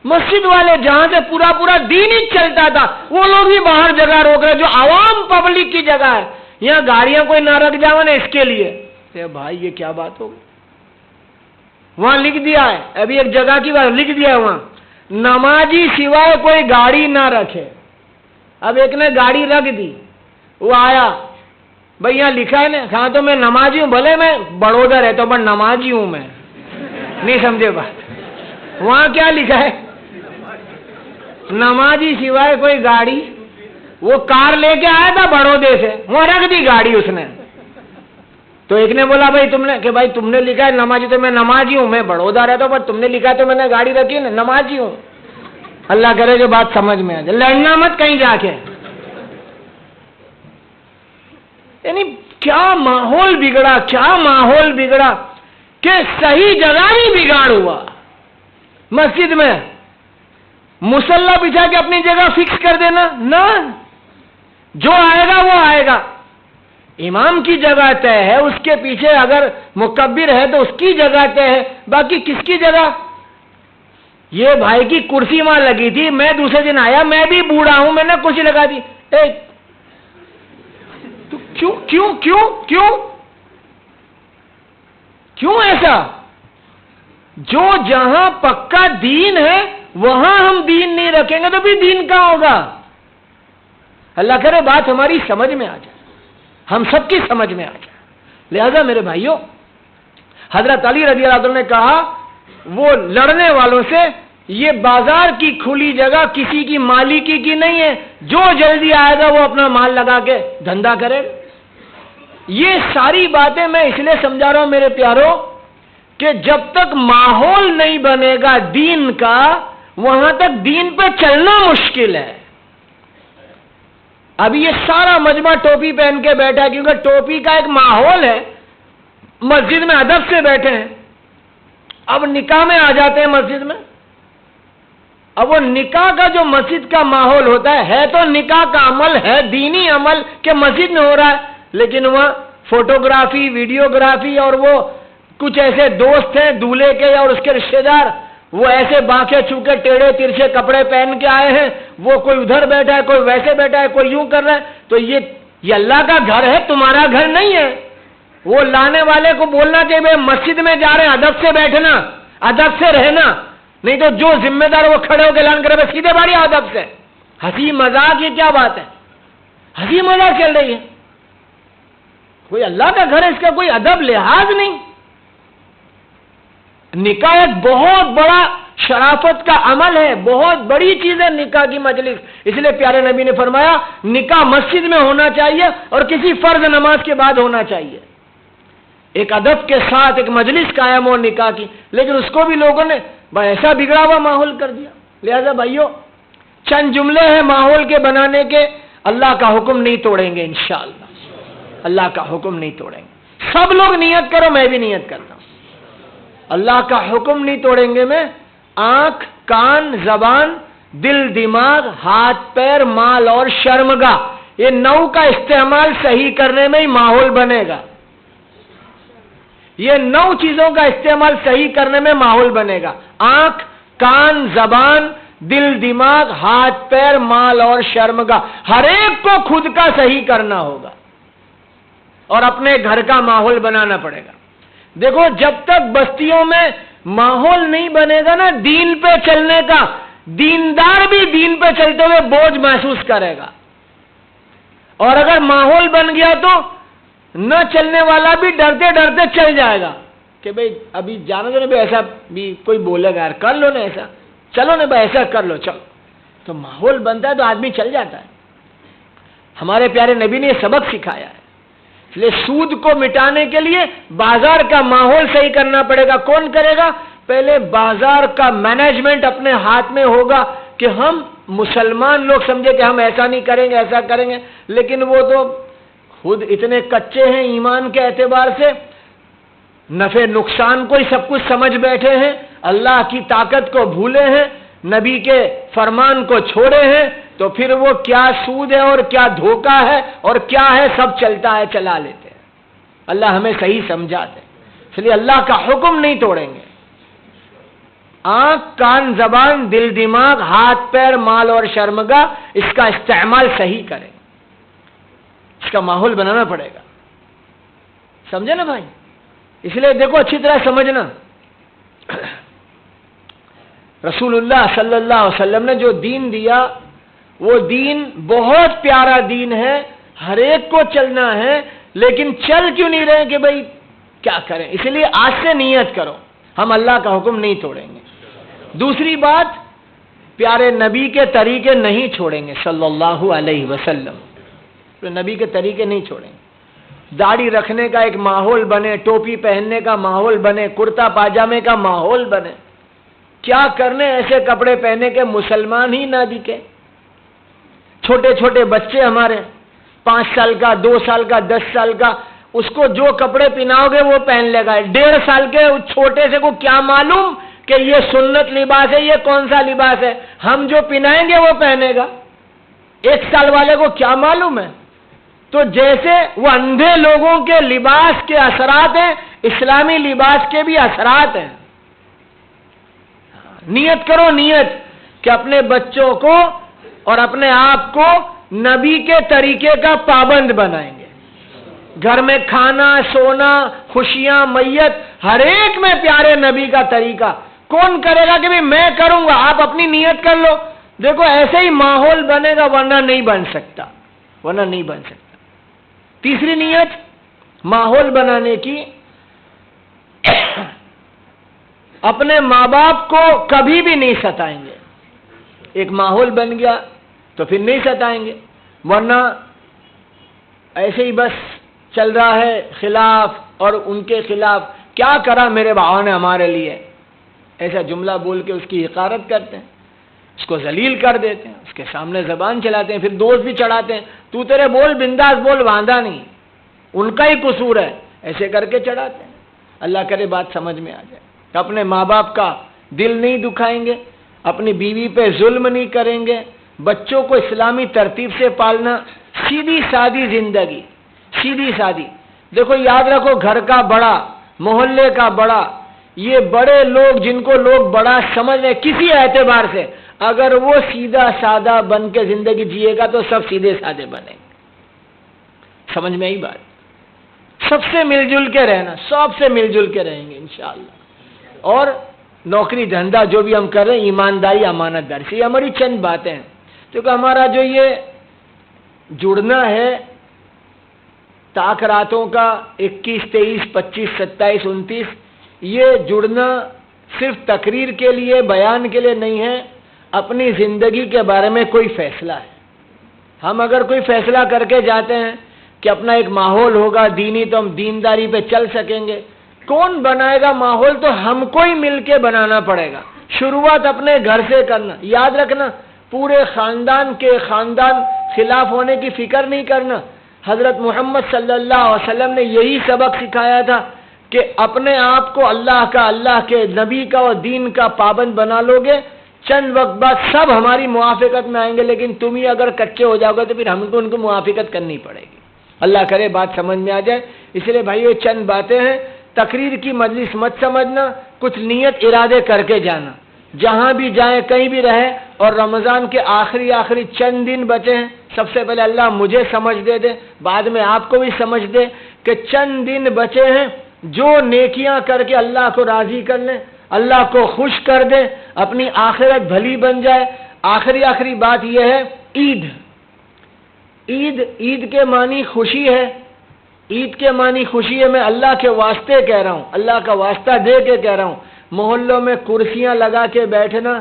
S1: مسجد والے جہاں سے پورا پورا دین ہی چلتا تھا وہ لوگ بھی باہر جگہ روک رہے جو عوام پبلک کی جگہ ہے یہاں گاڑیاں کوئی نہ رکھ جاؤ نا اس کے لیے بھائی یہ کیا بات ہوگی وہاں لکھ دیا ہے ابھی ایک جگہ کی بات لکھ دیا ہے وہاں نمازی سوائے کوئی گاڑی نہ رکھے اب ایک نے گاڑی رکھ دی وہ آیا بھئی یہاں لکھا ہے نا ہاں تو میں نمازی ہوں بھلے میں بڑودہ رہتا ہوں پر نمازی ہوں میں نہیں سمجھے بات وہاں کیا لکھا ہے نمازی سوائے کوئی گاڑی وہ کار لے کے آیا تھا بڑودے سے وہاں رکھ دی گاڑی اس نے تو ایک نے بولا بھائی تم نے کہ بھائی تم نے لکھا ہے نمازی تو میں نمازی ہوں میں بڑودہ رہتا ہوں پر تم نے لکھا تو میں نے گاڑی رکھی ہے نا نمازی ہوں اللہ کرے جو بات سمجھ میں آ جائے لڑنا مت کہیں جا کے یعنی کیا ماحول بگڑا کہ صحیح جگہ بھی بگاڑ ہوا مسجد میں مصلی بچھا کے اپنی جگہ فکس کر دینا نہ جو آئے گا وہ آئے گا امام کی جگہ طے ہے اس کے پیچھے اگر مکبر ہے تو اس کی جگہ طے ہے باقی کس کی جگہ یہ بھائی کی کرسی وہاں لگی تھی میں دوسرے دن آیا میں بھی بوڑھا ہوں میں نے کرسی لگا دی تو کیوں ایسا جو جہاں پکا دین ہے وہاں ہم دین نہیں رکھیں گے تو بھی دین کہاں ہوگا اللہ کرے بات ہماری سمجھ میں آ جائے ہم سب کی سمجھ میں آ جائے لہذا میرے بھائیوں حضرت علی رضی اللہ عنہ نے کہا وہ لڑنے والوں سے یہ بازار کی کھلی جگہ کسی کی مالکی کی نہیں ہے جو جلدی آئے گا وہ اپنا مال لگا کے دھندا کرے یہ ساری باتیں میں اس لیے سمجھا رہا ہوں میرے پیاروں کہ جب تک ماحول نہیں بنے گا دین کا وہاں تک دین پہ چلنا مشکل ہے ابھی یہ سارا مجمع ٹوپی پہن کے بیٹھا ہے کیونکہ ٹوپی کا ایک ماحول ہے مسجد میں ادب سے بیٹھے ہیں اب نکاح میں آ جاتے ہیں مسجد میں اب وہ نکاح کا جو مسجد کا ماحول ہوتا ہے تو نکاح کا عمل ہے دینی عمل کہ مسجد میں ہو رہا ہے لیکن وہاں فوٹوگرافی ویڈیوگرافی اور وہ کچھ ایسے دوست ہیں دولہے کے اور اس کے رشتہ دار وہ ایسے بانکے چوکے ٹیڑھے ترچھے کپڑے پہن کے آئے ہیں وہ کوئی ادھر بیٹھا ہے کوئی ویسے بیٹھا ہے کوئی یوں کر رہا ہے تو یہ اللہ کا گھر ہے تمہارا گھر نہیں ہے وہ لانے والے کو بولنا کہ بھائی مسجد میں جا رہے ہیں ادب سے بیٹھنا ادب سے رہنا نہیں تو جو ذمہ دار وہ کھڑے ہو کے اعلان کرے سیدھے باری ادب سے ہنسی مذاق یہ کیا بات ہے ہنسی مذاق چل رہی ہے کوئی اللہ کا گھر ہے اس کا کوئی ادب لحاظ نہیں نکاح ایک بہت بڑا شرافت کا عمل ہے بہت بڑی چیز ہے نکاح کی مجلس اس لیے پیارے نبی نے فرمایا نکاح مسجد میں ہونا چاہیے اور کسی فرض نماز کے بعد ہونا چاہیے ایک ادب کے ساتھ ایک مجلس قائم ہو نکاح کی لیکن اس کو بھی لوگوں نے ایسا بگڑا ہوا ماحول کر دیا لہذا بھائیوں چند جملے ہیں ماحول کے بنانے کے اللہ کا حکم نہیں توڑیں گے انشاءاللہ اللہ کا حکم نہیں توڑیں گے سب لوگ نیت کرو میں بھی نیت کرتا ہوں اللہ کا حکم نہیں توڑیں گے میں آنکھ کان زبان دل دماغ ہاتھ پیر مال اور شرمگاہ یہ 9 کا استعمال صحیح کرنے میں ہی ماحول بنے گا یہ 9 چیزوں کا استعمال صحیح کرنے میں ماحول بنے گا آنکھ کان زبان دل دماغ ہاتھ پیر مال اور شرمگاہ ہر ایک کو خود کا صحیح کرنا ہوگا اور اپنے گھر کا ماحول بنانا پڑے گا دیکھو جب تک بستیوں میں ماحول نہیں بنے گا نا دین پہ چلنے کا دیندار بھی دین پہ چلتے ہوئے بوجھ محسوس کرے گا اور اگر ماحول بن گیا تو نہ چلنے والا بھی ڈرتے ڈرتے چل جائے گا کہ بھئی ابھی جانا تو نہیں ایسا بھی کوئی بولے گا یار کر لو نا ایسا چلو نا بھائی ایسا کر لو چلو تو ماحول بنتا ہے تو آدمی چل جاتا ہے ہمارے پیارے نبی نے یہ سبق سکھایا ہے اس لیے سود کو مٹانے کے لیے بازار کا ماحول صحیح کرنا پڑے گا. کون کرے گا؟ پہلے بازار کا مینجمنٹ اپنے ہاتھ میں ہوگا کہ ہم مسلمان لوگ سمجھے کہ ہم ایسا نہیں کریں گے، ایسا کریں گے، لیکن وہ تو خود اتنے کچے ہیں ایمان کے اعتبار سے، نفع نقصان کو ہی سب کچھ سمجھ بیٹھے ہیں، اللہ کی طاقت کو بھولے ہیں، نبی کے فرمان کو چھوڑے ہیں، تو پھر وہ کیا سود ہے اور کیا دھوکہ ہے اور کیا ہے سب چلتا ہے، چلا لیتے ہیں. اللہ ہمیں صحیح سمجھاتے ہیں، اس لیے اللہ کا حکم نہیں توڑیں گے. آنکھ، کان، زبان، دل، دماغ، ہاتھ، پیر، مال اور شرمگاہ، اس کا استعمال صحیح کریں. اس کا ماحول بنانا پڑے گا. سمجھے نا بھائی؟ اس لیے دیکھو اچھی طرح سمجھنا، رسول اللہ صلی اللہ علیہ وسلم نے جو دین دیا وہ دین بہت پیارا دین ہے، ہر ایک کو چلنا ہے، لیکن چل کیوں نہیں رہے کہ بھئی کیا کریں؟ اس لیے آج سے نیت کرو ہم اللہ کا حکم نہیں توڑیں گے. دوسری بات، پیارے نبی کے طریقے نہیں چھوڑیں گے صلی اللہ علیہ وسلم. نبی کے طریقے نہیں چھوڑیں گے. داڑھی رکھنے کا ایک ماحول بنے، ٹوپی پہننے کا ماحول بنے، کرتا پاجامے کا ماحول بنے. کیا کرنے ایسے کپڑے پہنے کے مسلمان ہی نہ دکھے. چھوٹے چھوٹے بچے ہمارے 5 سال کا، 2 سال کا، 10 سال کا، اس کو جو کپڑے پہناؤ گے وہ پہن لے گا. 1.5 سال کے چھوٹے سے کو کیا معلوم کہ یہ سنت لباس ہے، یہ کون سا لباس ہے؟ ہم جو پہنائیں گے وہ پہنے گا. 1 سال والے کو کیا معلوم ہے؟ تو جیسے وہ اندھے لوگوں کے لباس کے اثرات ہیں، اسلامی لباس کے بھی اثرات ہیں. نیت کرو، نیت کہ اپنے بچوں کو اور اپنے آپ کو نبی کے طریقے کا پابند بنائیں گے. گھر میں کھانا، سونا، خوشیاں، میت، ہر ایک میں پیارے نبی کا طریقہ. کون کرے گا کہ بھی میں کروں گا؟ آپ اپنی نیت کر لو. دیکھو ایسے ہی ماحول بنے گا، ورنہ نہیں بن سکتا، ورنہ نہیں بن سکتا. تیسری نیت ماحول بنانے کی، اپنے ماں باپ کو کبھی بھی نہیں ستائیں گے. ایک ماحول بن گیا تو پھر نہیں ستائیں گے، ورنہ ایسے ہی بس چل رہا ہے خلاف اور ان کے خلاف. کیا کرا میرے باپ نے ہمارے لیے، ایسا جملہ بول کے اس کی حقارت کرتے ہیں، اس کو ذلیل کر دیتے ہیں، اس کے سامنے زبان چلاتے ہیں، پھر دوست بھی چڑھاتے ہیں. تو تیرے بول بنداس بول، باندھا نہیں، ان کا ہی قصور ہے، ایسے کر کے چڑھاتے ہیں. اللہ کرے بات سمجھ میں آ جائے. اپنے ماں باپ کا دل نہیں دکھائیں گے، اپنی بیوی پہ ظلم نہیں کریں گے، بچوں کو اسلامی ترتیب سے پالنا، سیدھی سادی زندگی، سیدھی سادی. دیکھو یاد رکھو، گھر کا بڑا، محلے کا بڑا، یہ بڑے لوگ جن کو لوگ بڑا سمجھ رہے کسی اعتبار سے، اگر وہ سیدھا سادہ بن کے زندگی جیے گا تو سب سیدھے سادے بنیں گے. سمجھ میں آئی بات؟ سب سے مل جل کے رہنا، سب سے مل جل کے رہیں گے انشاءاللہ. اور نوکری دھندا جو بھی ہم کر رہے ہیں، ایمانداری، امانت داری سے. یہ ہماری چند باتیں ہیں، کیونکہ ہمارا جو یہ جڑنا ہے تاک راتوں کا 21، 23، 25، 27، 29، یہ جڑنا صرف تقریر کے لیے، بیان کے لیے نہیں ہے، اپنی زندگی کے بارے میں کوئی فیصلہ ہے. ہم اگر کوئی فیصلہ کر کے جاتے ہیں کہ اپنا ایک ماحول ہوگا دینی، تو ہم دینداری پہ چل سکیں گے. کون بنائے گا ماحول؟ تو ہم کو ہی مل کے بنانا پڑے گا. شروعات اپنے گھر سے کرنا. یاد رکھنا، پورے خاندان کے خلاف ہونے کی فکر نہیں کرنا. حضرت محمد صلی اللہ علیہ وسلم نے یہی سبق سکھایا تھا کہ اپنے آپ کو اللہ کے نبی کا اور دین کا پابند بنا لو گے، چند وقت بعد سب ہماری موافقت میں آئیں گے. لیکن تم ہی اگر کچے ہو جاؤ گے تو پھر ہم کو ان کو موافقت کرنی پڑے گی. اللہ کرے بات سمجھ میں آ جائے. اس لیے بھائی یہ چند باتیں ہیں. تقریر کی مجلس مت سمجھنا، کچھ نیت ارادے کر کے جانا. جہاں بھی جائیں، کہیں بھی رہے، اور رمضان کے آخری چند دن بچے ہیں، سب سے پہلے اللہ مجھے سمجھ دے، بعد میں آپ کو بھی سمجھ دے کہ چند دن بچے ہیں، جو نیکیاں کر کے اللہ کو راضی کر لیں، اللہ کو خوش کر دیں، اپنی آخرت بھلی بن جائے. آخری بات یہ ہے، عید کے معنی خوشی ہے. عید کے معنی خوشی ہے. میں اللہ کے واسطے کہہ رہا ہوں، اللہ کا واسطہ دے کے کہہ رہا ہوں. محلوں میں کرسیاں لگا کے بیٹھنا،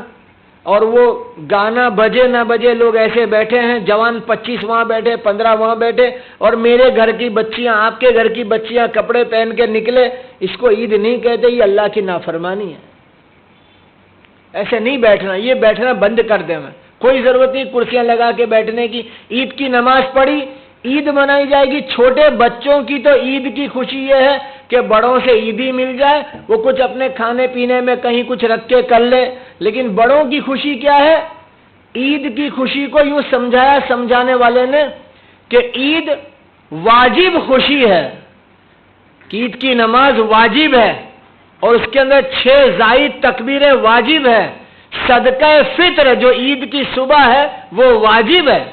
S1: اور وہ گانا بجے نہ بجے لوگ ایسے بیٹھے ہیں، جوان 25 وہاں بیٹھے، 15 وہاں بیٹھے، اور میرے گھر کی بچیاں، آپ کے گھر کی بچیاں کپڑے پہن کے نکلے، اس کو عید نہیں کہتے، یہ اللہ کی نافرمانی ہے۔ ایسے نہیں بیٹھنا، یہ بیٹھنا بند کر دیں۔ میں کوئی ضرورت نہیں کرسیاں لگا کے بیٹھنے کی۔ عید کی نماز پڑھی، عید منائی جائے گی۔ چھوٹے بچوں کی تو عید کی خوشی یہ ہے کہ بڑوں سے عیدی مل جائے، وہ کچھ اپنے کھانے پینے میں کہیں کچھ رکھ کے کر لے، لیکن بڑوں کی خوشی کیا ہے؟ عید کی خوشی کو یوں سمجھایا سمجھانے والے نے کہ عید واجب خوشی ہے، عید کی نماز واجب ہے، اور اس کے اندر 6 زائد تکبیریں واجب ہے۔ صدقہ فطر جو عید کی صبح ہے وہ واجب ہے،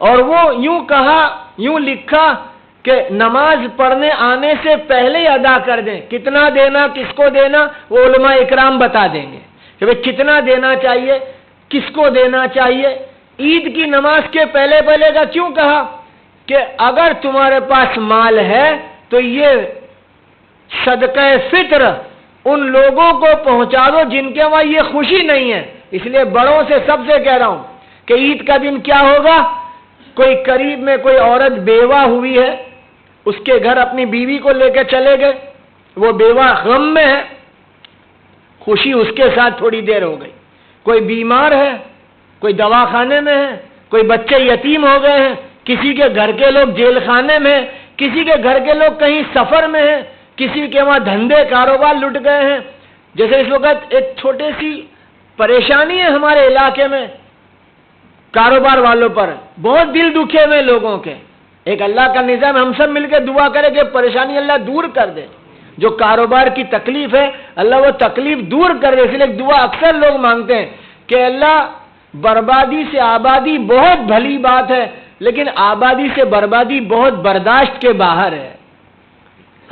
S1: اور وہ یوں کہا، یوں لکھا کہ نماز پڑھنے آنے سے پہلے ہی ادا کر دیں۔ کتنا دینا، کس کو دینا، وہ علماء اکرام بتا دیں گے کہ بھئی کتنا دینا چاہیے، کس کو دینا چاہیے۔ عید کی نماز کے پہلے پہلے کا کیوں کہا؟ کہ اگر تمہارے پاس مال ہے تو یہ صدقہ فطر ان لوگوں کو پہنچا دو جن کے وہاں یہ خوشی نہیں ہے۔ اس لیے بڑوں سے سب سے کہہ رہا ہوں کہ عید کا دن کیا ہوگا؟ کوئی قریب میں کوئی عورت بیوہ ہوئی ہے، اس کے گھر اپنی بیوی کو لے کے چلے گئے، وہ بیوہ غم میں ہے، خوشی اس کے ساتھ تھوڑی دیر ہو گئی۔ کوئی بیمار ہے، کوئی دواخانے میں ہے، کوئی بچے یتیم ہو گئے ہیں، کسی کے گھر کے لوگ جیل خانے میں، کسی کے گھر کے لوگ کہیں سفر میں ہیں، کسی کے وہاں دھندے کاروبار لٹ گئے ہیں۔ جیسے اس وقت ایک چھوٹی سی پریشانی ہے ہمارے علاقے میں کاروبار والوں پر، بہت دل دکھے ہوئے لوگوں کے۔ ایک اللہ کا نظام، ہم سب مل کے دعا کریں کہ پریشانی اللہ دور کر دے۔ جو کاروبار کی تکلیف ہے اللہ وہ تکلیف دور کر دے۔ اس لیے ایک دعا اکثر لوگ مانگتے ہیں کہ اللہ بربادی سے آبادی بہت بھلی بات ہے، لیکن آبادی سے بربادی بہت برداشت کے باہر ہے۔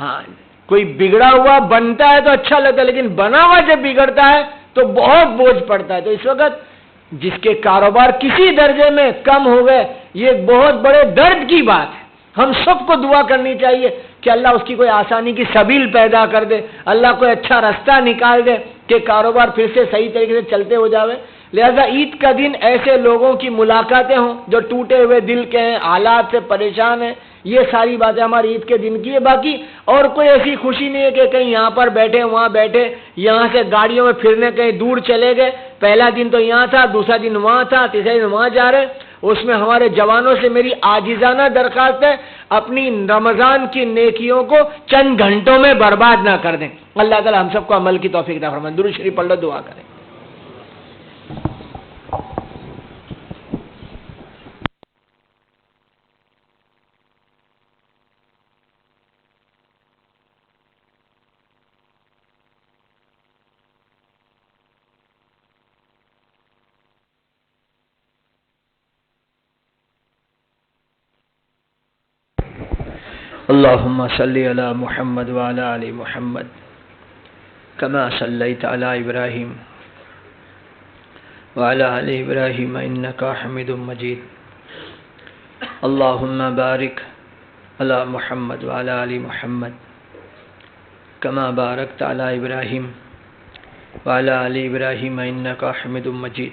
S1: ہاں، کوئی بگڑا ہوا بنتا ہے تو اچھا لگتا ہے، لیکن بنا ہوا جب بگڑتا ہے تو بہت بوجھ پڑتا ہے۔ تو اس وقت جس کے کاروبار کسی درجے میں کم ہو گئے، یہ ایک بہت بڑے درد کی بات ہے۔ ہم سب کو دعا کرنی چاہیے کہ اللہ اس کی کوئی آسانی کی سبیل پیدا کر دے، اللہ کوئی اچھا راستہ نکال دے کہ کاروبار پھر سے صحیح طریقے سے چلتے ہو جاوے۔ لہذا عید کا دن ایسے لوگوں کی ملاقاتیں ہوں جو ٹوٹے ہوئے دل کے ہیں، حالات سے پریشان ہیں، یہ ساری باتیں ہماری عید کے دن کی ہے۔ باقی اور کوئی ایسی خوشی نہیں ہے کہ کہیں یہاں پر بیٹھے وہاں بیٹھے، یہاں سے گاڑیوں میں پھرنے کہیں دور چلے گئے، پہلا دن تو یہاں تھا، دوسرا دن وہاں تھا، تیسرا دن وہاں جا رہے۔ اس میں ہمارے جوانوں سے میری عاجزانہ درخواست ہے، اپنی رمضان کی نیکیوں کو چند گھنٹوں میں برباد نہ کر دیں۔ اللہ تعالی ہم سب کو عمل کی توفیق عطا فرمائے۔ درود شریف پڑھ لو، دعا کریں۔ اللهم صل على محمد وعلى آل محمد كما صليت على إبراهيم وعلى آل إبراهيم إنك حميد مجيد اللهم بارك على محمد وعلى آل محمد كما باركت على إبراهيم وعلى آل إبراهيم إنك حميد مجيد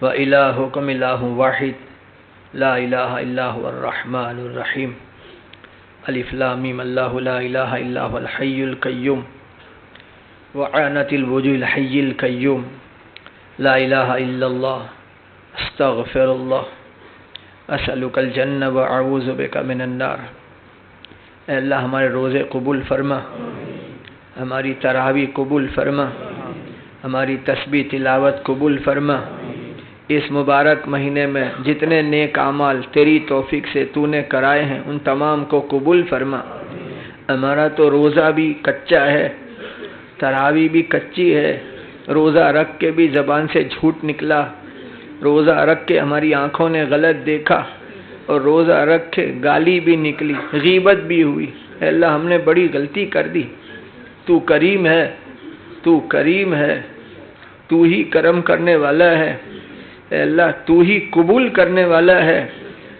S1: وإلهكم إله واحد لا إله إلا هو الرحمن الرحيم الف لام میم اللہ لا الہ الا هو الحی القیوم وعنت الوجوہ الحی القیوم لا الہ الا اللہ استغفر اللہ اسألک الجنہ واعوذ بک من النار۔ اے اللہ ہمارے روزے قبول فرما، ہماری تراویح قبول فرما، ہماری تسبیح تلاوت قبول فرما۔ اس مبارک مہینے میں جتنے نیک اعمال تیری توفیق سے تو نے کرائے ہیں ان تمام کو قبول فرما۔ ہمارا تو روزہ بھی کچا ہے، تراویح بھی کچی ہے، روزہ رکھ کے بھی زبان سے جھوٹ نکلا، روزہ رکھ کے ہماری آنکھوں نے غلط دیکھا، اور روزہ رکھ کے گالی بھی نکلی، غیبت بھی ہوئی۔ اے اللہ ہم نے بڑی غلطی کر دی، تو کریم ہے، تو کریم ہے، تو ہی کرم کرنے والا ہے۔ اے اللہ تو ہی قبول کرنے والا ہے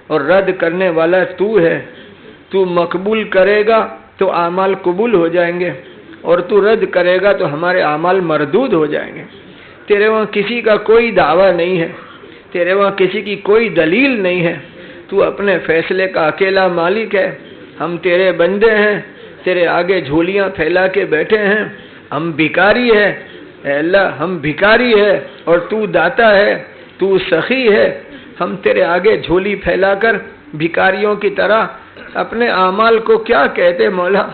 S1: اور رد کرنے والا تو ہے۔ تو مقبول کرے گا تو اعمال قبول ہو جائیں گے، اور تو رد کرے گا تو ہمارے اعمال مردود ہو جائیں گے۔ تیرے وہاں کسی کا کوئی دعویٰ نہیں ہے، تیرے وہاں کسی کی کوئی دلیل نہیں ہے، تو اپنے فیصلے کا اکیلا مالک ہے۔ ہم تیرے بندے ہیں، تیرے آگے جھولیاں پھیلا کے بیٹھے ہیں، ہم بھکاری ہے اے اللہ، ہم بھکاری ہے اور تو داتا ہے، تو سخی ہے۔ ہم تیرے آگے جھولی پھیلا کر بھکاریوں کی طرح اپنے اعمال کو کیا کہتے مولا؟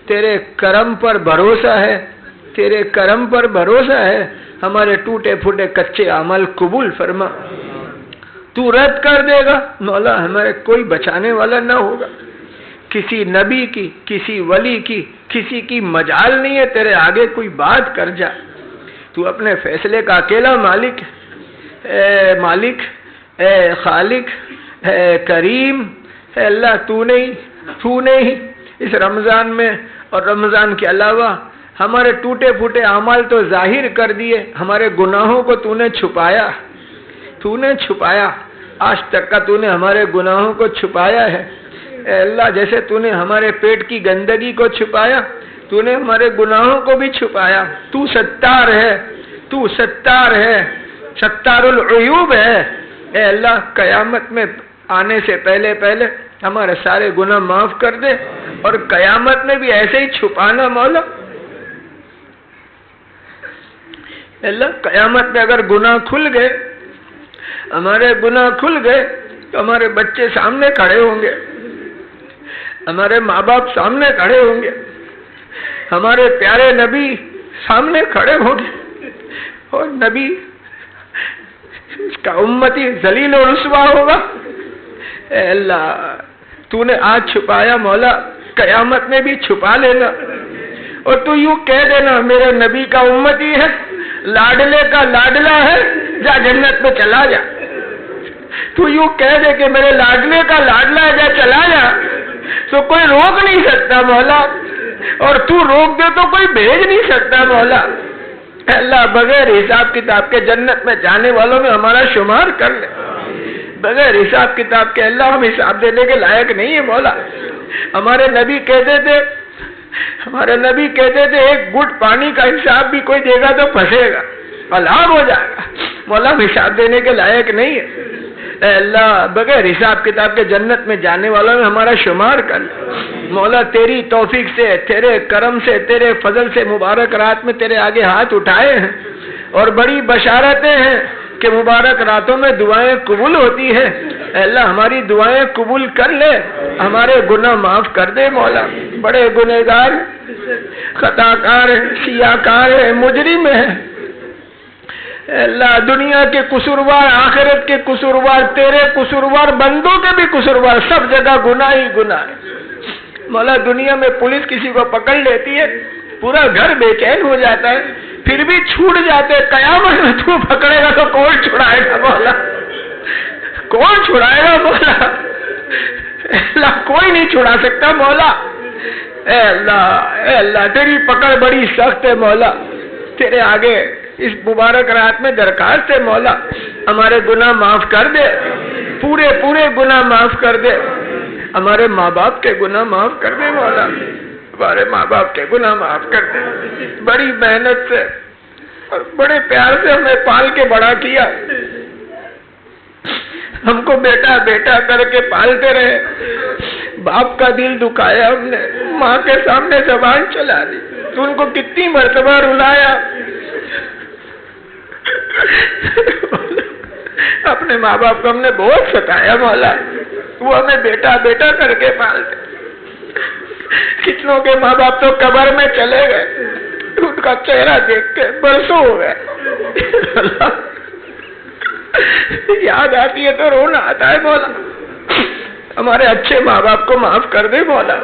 S1: تیرے کرم پر بھروسہ ہے، تیرے کرم پر بھروسہ ہے۔ ہمارے ٹوٹے پھوٹے کچے اعمال قبول فرما، تو رد کر دے گا مولا، ہمارے کوئی بچانے والا نہ ہوگا۔ کسی نبی کی، کسی ولی کی، کسی کی مجال نہیں ہے تیرے آگے کوئی بات کر جا۔ تو اپنے فیصلے کا اکیلا مالک ہے۔ اے مالک، اے خالق، اے کریم، اے اللہ، تو نے ہی اس رمضان میں اور رمضان کے علاوہ ہمارے ٹوٹے پھوٹے اعمال تو ظاہر کر دیے، ہمارے گناہوں کو تو نے چھپایا، آج تک کا تو نے ہمارے گناہوں کو چھپایا ہے۔ اے اللہ، جیسے تو نے ہمارے پیٹ کی گندگی کو چھپایا، تو نے ہمارے گناہوں کو بھی چھپایا۔ تو ستار ہے، ستار العیوب ہے۔ اے اللہ، قیامت میں آنے سے پہلے ہمارے سارے گناہ معاف کر دے، اور قیامت میں بھی ایسے ہی چھپانا مولا۔ اللہ، قیامت میں اگر گناہ کھل گئے، ہمارے گناہ کھل گئے، تو ہمارے بچے سامنے کھڑے ہوں گے، ہمارے ماں باپ سامنے کھڑے ہوں گے، ہمارے پیارے نبی سامنے کھڑے ہوں گے، اور نبی اس کا امتی ذلیل و رسوا ہوگا۔ اے اللہ، تو نے آج چھپایا مولا، قیامت میں بھی چھپا لینا، اور تو یوں کہہ دینا میرے نبی کا امتی ہے، لاڈلے کا لاڈلا ہے، جا جنت میں چلا جا۔ تو یوں کہہ دے کہ میرے لاڈلے کا لاڈلا ہے، جا چلا جا، تو کوئی روک نہیں سکتا مولا، اور تو روک دے تو کوئی بھیج نہیں سکتا مولا۔ اے اللہ، بغیر حساب کتاب کے جنت میں جانے والوں میں ہمارا شمار کر لے، بغیر حساب کتاب کے۔ اللہ، ہم حساب دینے کے لائق نہیں ہے مولا۔ ہمارے نبی کہتے تھے ایک گھٹ پانی کا حساب بھی کوئی دے گا تو پھنسے گا، ہلاک ہو جائے گا مولا، ہم حساب دینے کے لائق نہیں ہے۔ اے اللہ، بغیر حساب کتاب کے جنت میں جانے والوں میں ہمارا شمار کر لے مولا۔ تیری توفیق سے، تیرے کرم سے، تیرے فضل سے مبارک رات میں تیرے آگے ہاتھ اٹھائے ہیں، اور بڑی بشارتیں ہیں کہ مبارک راتوں میں دعائیں قبول ہوتی ہیں۔ اے اللہ، ہماری دعائیں قبول کر لے، ہمارے گناہ معاف کر دے مولا۔ بڑے گنہگار، خطاکار ہیں، سیاہکار ہیں، مجرم ہیں۔ اے اللہ، دنیا کے قصوروار، آخرت کے قصوروار، تیرے قصوروار، بندوں کے بھی قصوروار، سب جگہ گناہ ہی گناہ ہے مولا۔ دنیا میں پولیس کسی کو پکڑ لیتی ہے، پورا گھر بے چین ہو جاتا ہے، پھر بھی چھوٹ جاتے۔ قیامت میں تو پکڑے گا تو کون چھڑائے گا مولا؟ کون چھڑائے گا مولا؟ اے اللہ، کوئی نہیں چھڑا سکتا مولا۔ اے اللہ، تیری پکڑ بڑی سخت ہے مولا۔ تیرے آگے اس مبارک رات میں درخواست ہے مولا، ہمارے گناہ معاف کر دے، پورے گناہ معاف کر دے، ہمارے ماں باپ کے گناہ معاف کر دے مولا، ہمارے ماں باپ کے گناہ معاف کر دے۔ بڑی محنت سے اور بڑے پیار سے ہمیں پال کے بڑا کیا، ہم کو بیٹا بیٹا کر کے پالتے رہے، باپ کا دل دکھایا ہم نے، ماں کے سامنے زبان چلا دی، تو ان کو کتنی مرتبہ رلایا۔ اپنے ماں باپ کو ہم نے بہت ستایا مولا، وہ ہمیں بیٹا بیٹا کر کے پالتے۔ کتنوں کے ماں باپ تو قبر میں چلے گئے، ان کا چہرہ دیکھ کے برسوں ہو گئے، یاد آتی ہے تو رونا آتا ہے مولا۔ ہمارے اچھے ماں باپ کو معاف کر دے مولا،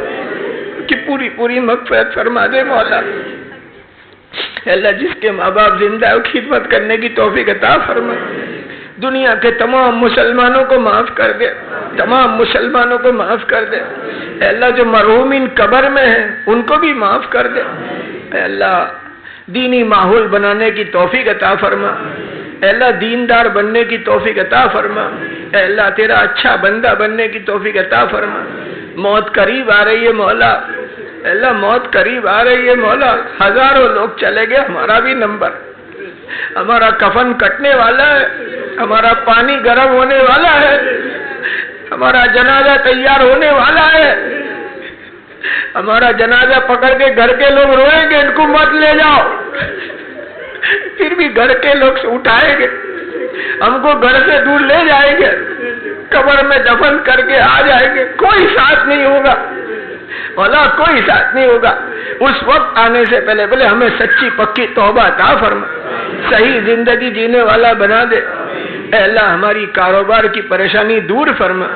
S1: کہ پوری مغفرت فرما دے مولا۔ اللہ، جس کے ماں باپ زندہ ہے خدمت کرنے کی توفیق عطا فرما۔ دنیا کے تمام مسلمانوں کو معاف کر دے، تمام مسلمانوں کو معاف کر دے۔ اے اللہ، جو مرحومین قبر میں ہیں ان کو بھی معاف کر دے۔ اے اللہ، دینی ماحول بنانے کی توفیق عطا فرما۔ اے اللہ، دیندار بننے کی توفیق عطا فرما۔ اے اللہ، تیرا اچھا بندہ بننے کی توفیق عطا فرما۔ موت قریب آ رہی ہے مولا، اے اللہ، موت قریب آ رہی ہے مولا، ہزاروں لوگ چلے گئے، ہمارا بھی نمبر ہمارا کفن کٹنے والا ہے، ہمارا پانی گرم ہونے والا ہے، ہمارا جنازہ تیار ہونے والا ہے، ہمارا جنازہ پکڑ کے گھر کے لوگ روئیں گے، ان کو مت لے جاؤ، پھر بھی گھر کے لوگ اٹھائیں گے، ہم کو گھر سے دور لے جائیں گے، قبر میں دفن کر کے آ جائیں گے، کوئی ساتھ نہیں ہوگا مولا، کوئی ساتھ نہیں ہوگا۔ اس وقت آنے سے پہلے ہمیں سچی پکی توبہ عطا فرما، صحیح زندگی جینے والا بنا دے۔ اے اللہ ہماری کاروبار کی پریشانی دور فرما،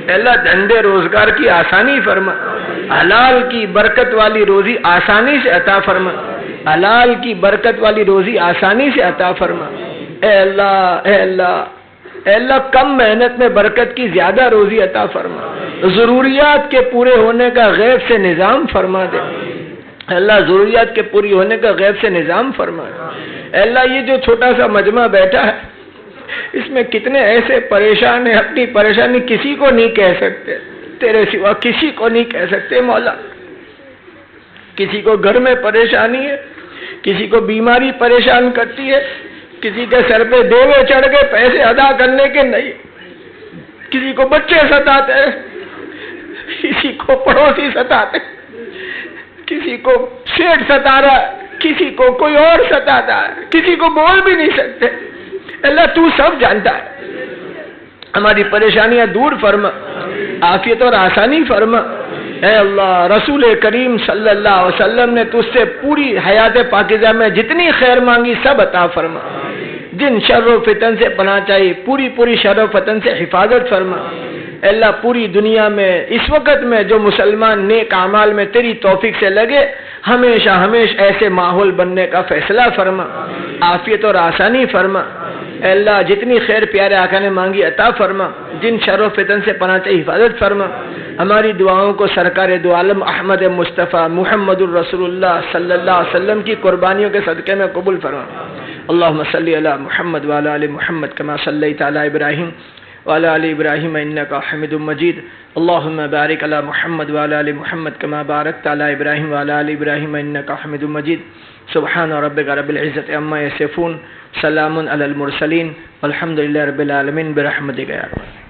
S1: اے اللہ دھندے روزگار کی آسانی فرما، حلال کی برکت والی روزی آسانی سے عطا فرما، حلال کی برکت والی روزی آسانی سے عطا فرما۔ اے اللہ اے اللہ اے اللہ کم محنت میں برکت کی زیادہ روزی عطا فرما، ضروریات کے پورے ہونے کا غیب سے نظام فرما دے۔ اے اللہ ضروریات کے پوری ہونے کا غیب سے نظام فرما دے۔ اے اللہ یہ جو چھوٹا سا مجمع بیٹھا ہے، اس میں کتنے ایسے پریشان ہیں، اپنی پریشانی کسی کو نہیں کہہ سکتے، تیرے سوا کسی کو نہیں کہہ سکتے مولا۔ کسی کو گھر میں پریشانی ہے، کسی کو بیماری پریشان کرتی ہے، کسی کے سر پہ دیوے چڑھ کے پیسے ادا کرنے کے نہیں، کسی کو بچے ستاتے ہیں، کسی کو پڑوسی ستاتے، کسی کو سیٹ ستا رہا ہے، کسی کو کوئی اور ستاتا ہے، کسی کو بول بھی نہیں سکتے۔ اللہ تو سب جانتا ہے، ہماری پریشانیاں دور فرما، عافیت اور آسانی فرما۔ اے اللہ رسول کریم صلی اللہ علیہ وسلم نے تجھ سے پوری حیات پاکیزہ میں جتنی خیر مانگی سب عطا فرما، جن شر و فتن سے پناہ چاہیے پوری شر و فتن سے حفاظت فرما۔ اے اللہ پوری دنیا میں اس وقت میں جو مسلمان نیک اعمال میں تیری توفیق سے لگے، ہمیشہ ایسے ماحول بننے کا فیصلہ فرما، عافیت اور آسانی فرما۔ اے اللہ جتنی خیر پیارے آقا نے مانگی عطا فرما، جن شر و فتن سے پناہ چاہیے حفاظت فرما۔ ہماری دعاؤں کو سرکار دو عالم احمد مصطفیٰ محمد الرسول اللہ صلی اللہ علیہ وسلم کی قربانیوں کے صدقے میں قبول فرما۔ اللہم صلی علی محمد وعلی آل محمد کما صلیت علی ابراہیم وعلی آل ابراہیم انکا حمید مجید۔ اللہم بارک علی محمد وعلی آل محمد کما بارکت علی ابراہیم وعلی آل ابراہیم انکا حمید مجید۔ سبحان ربک رب العزت عما یصفون، سلام علی المرسلین والحمد للہ رب العالمین برحمتک یا رب۔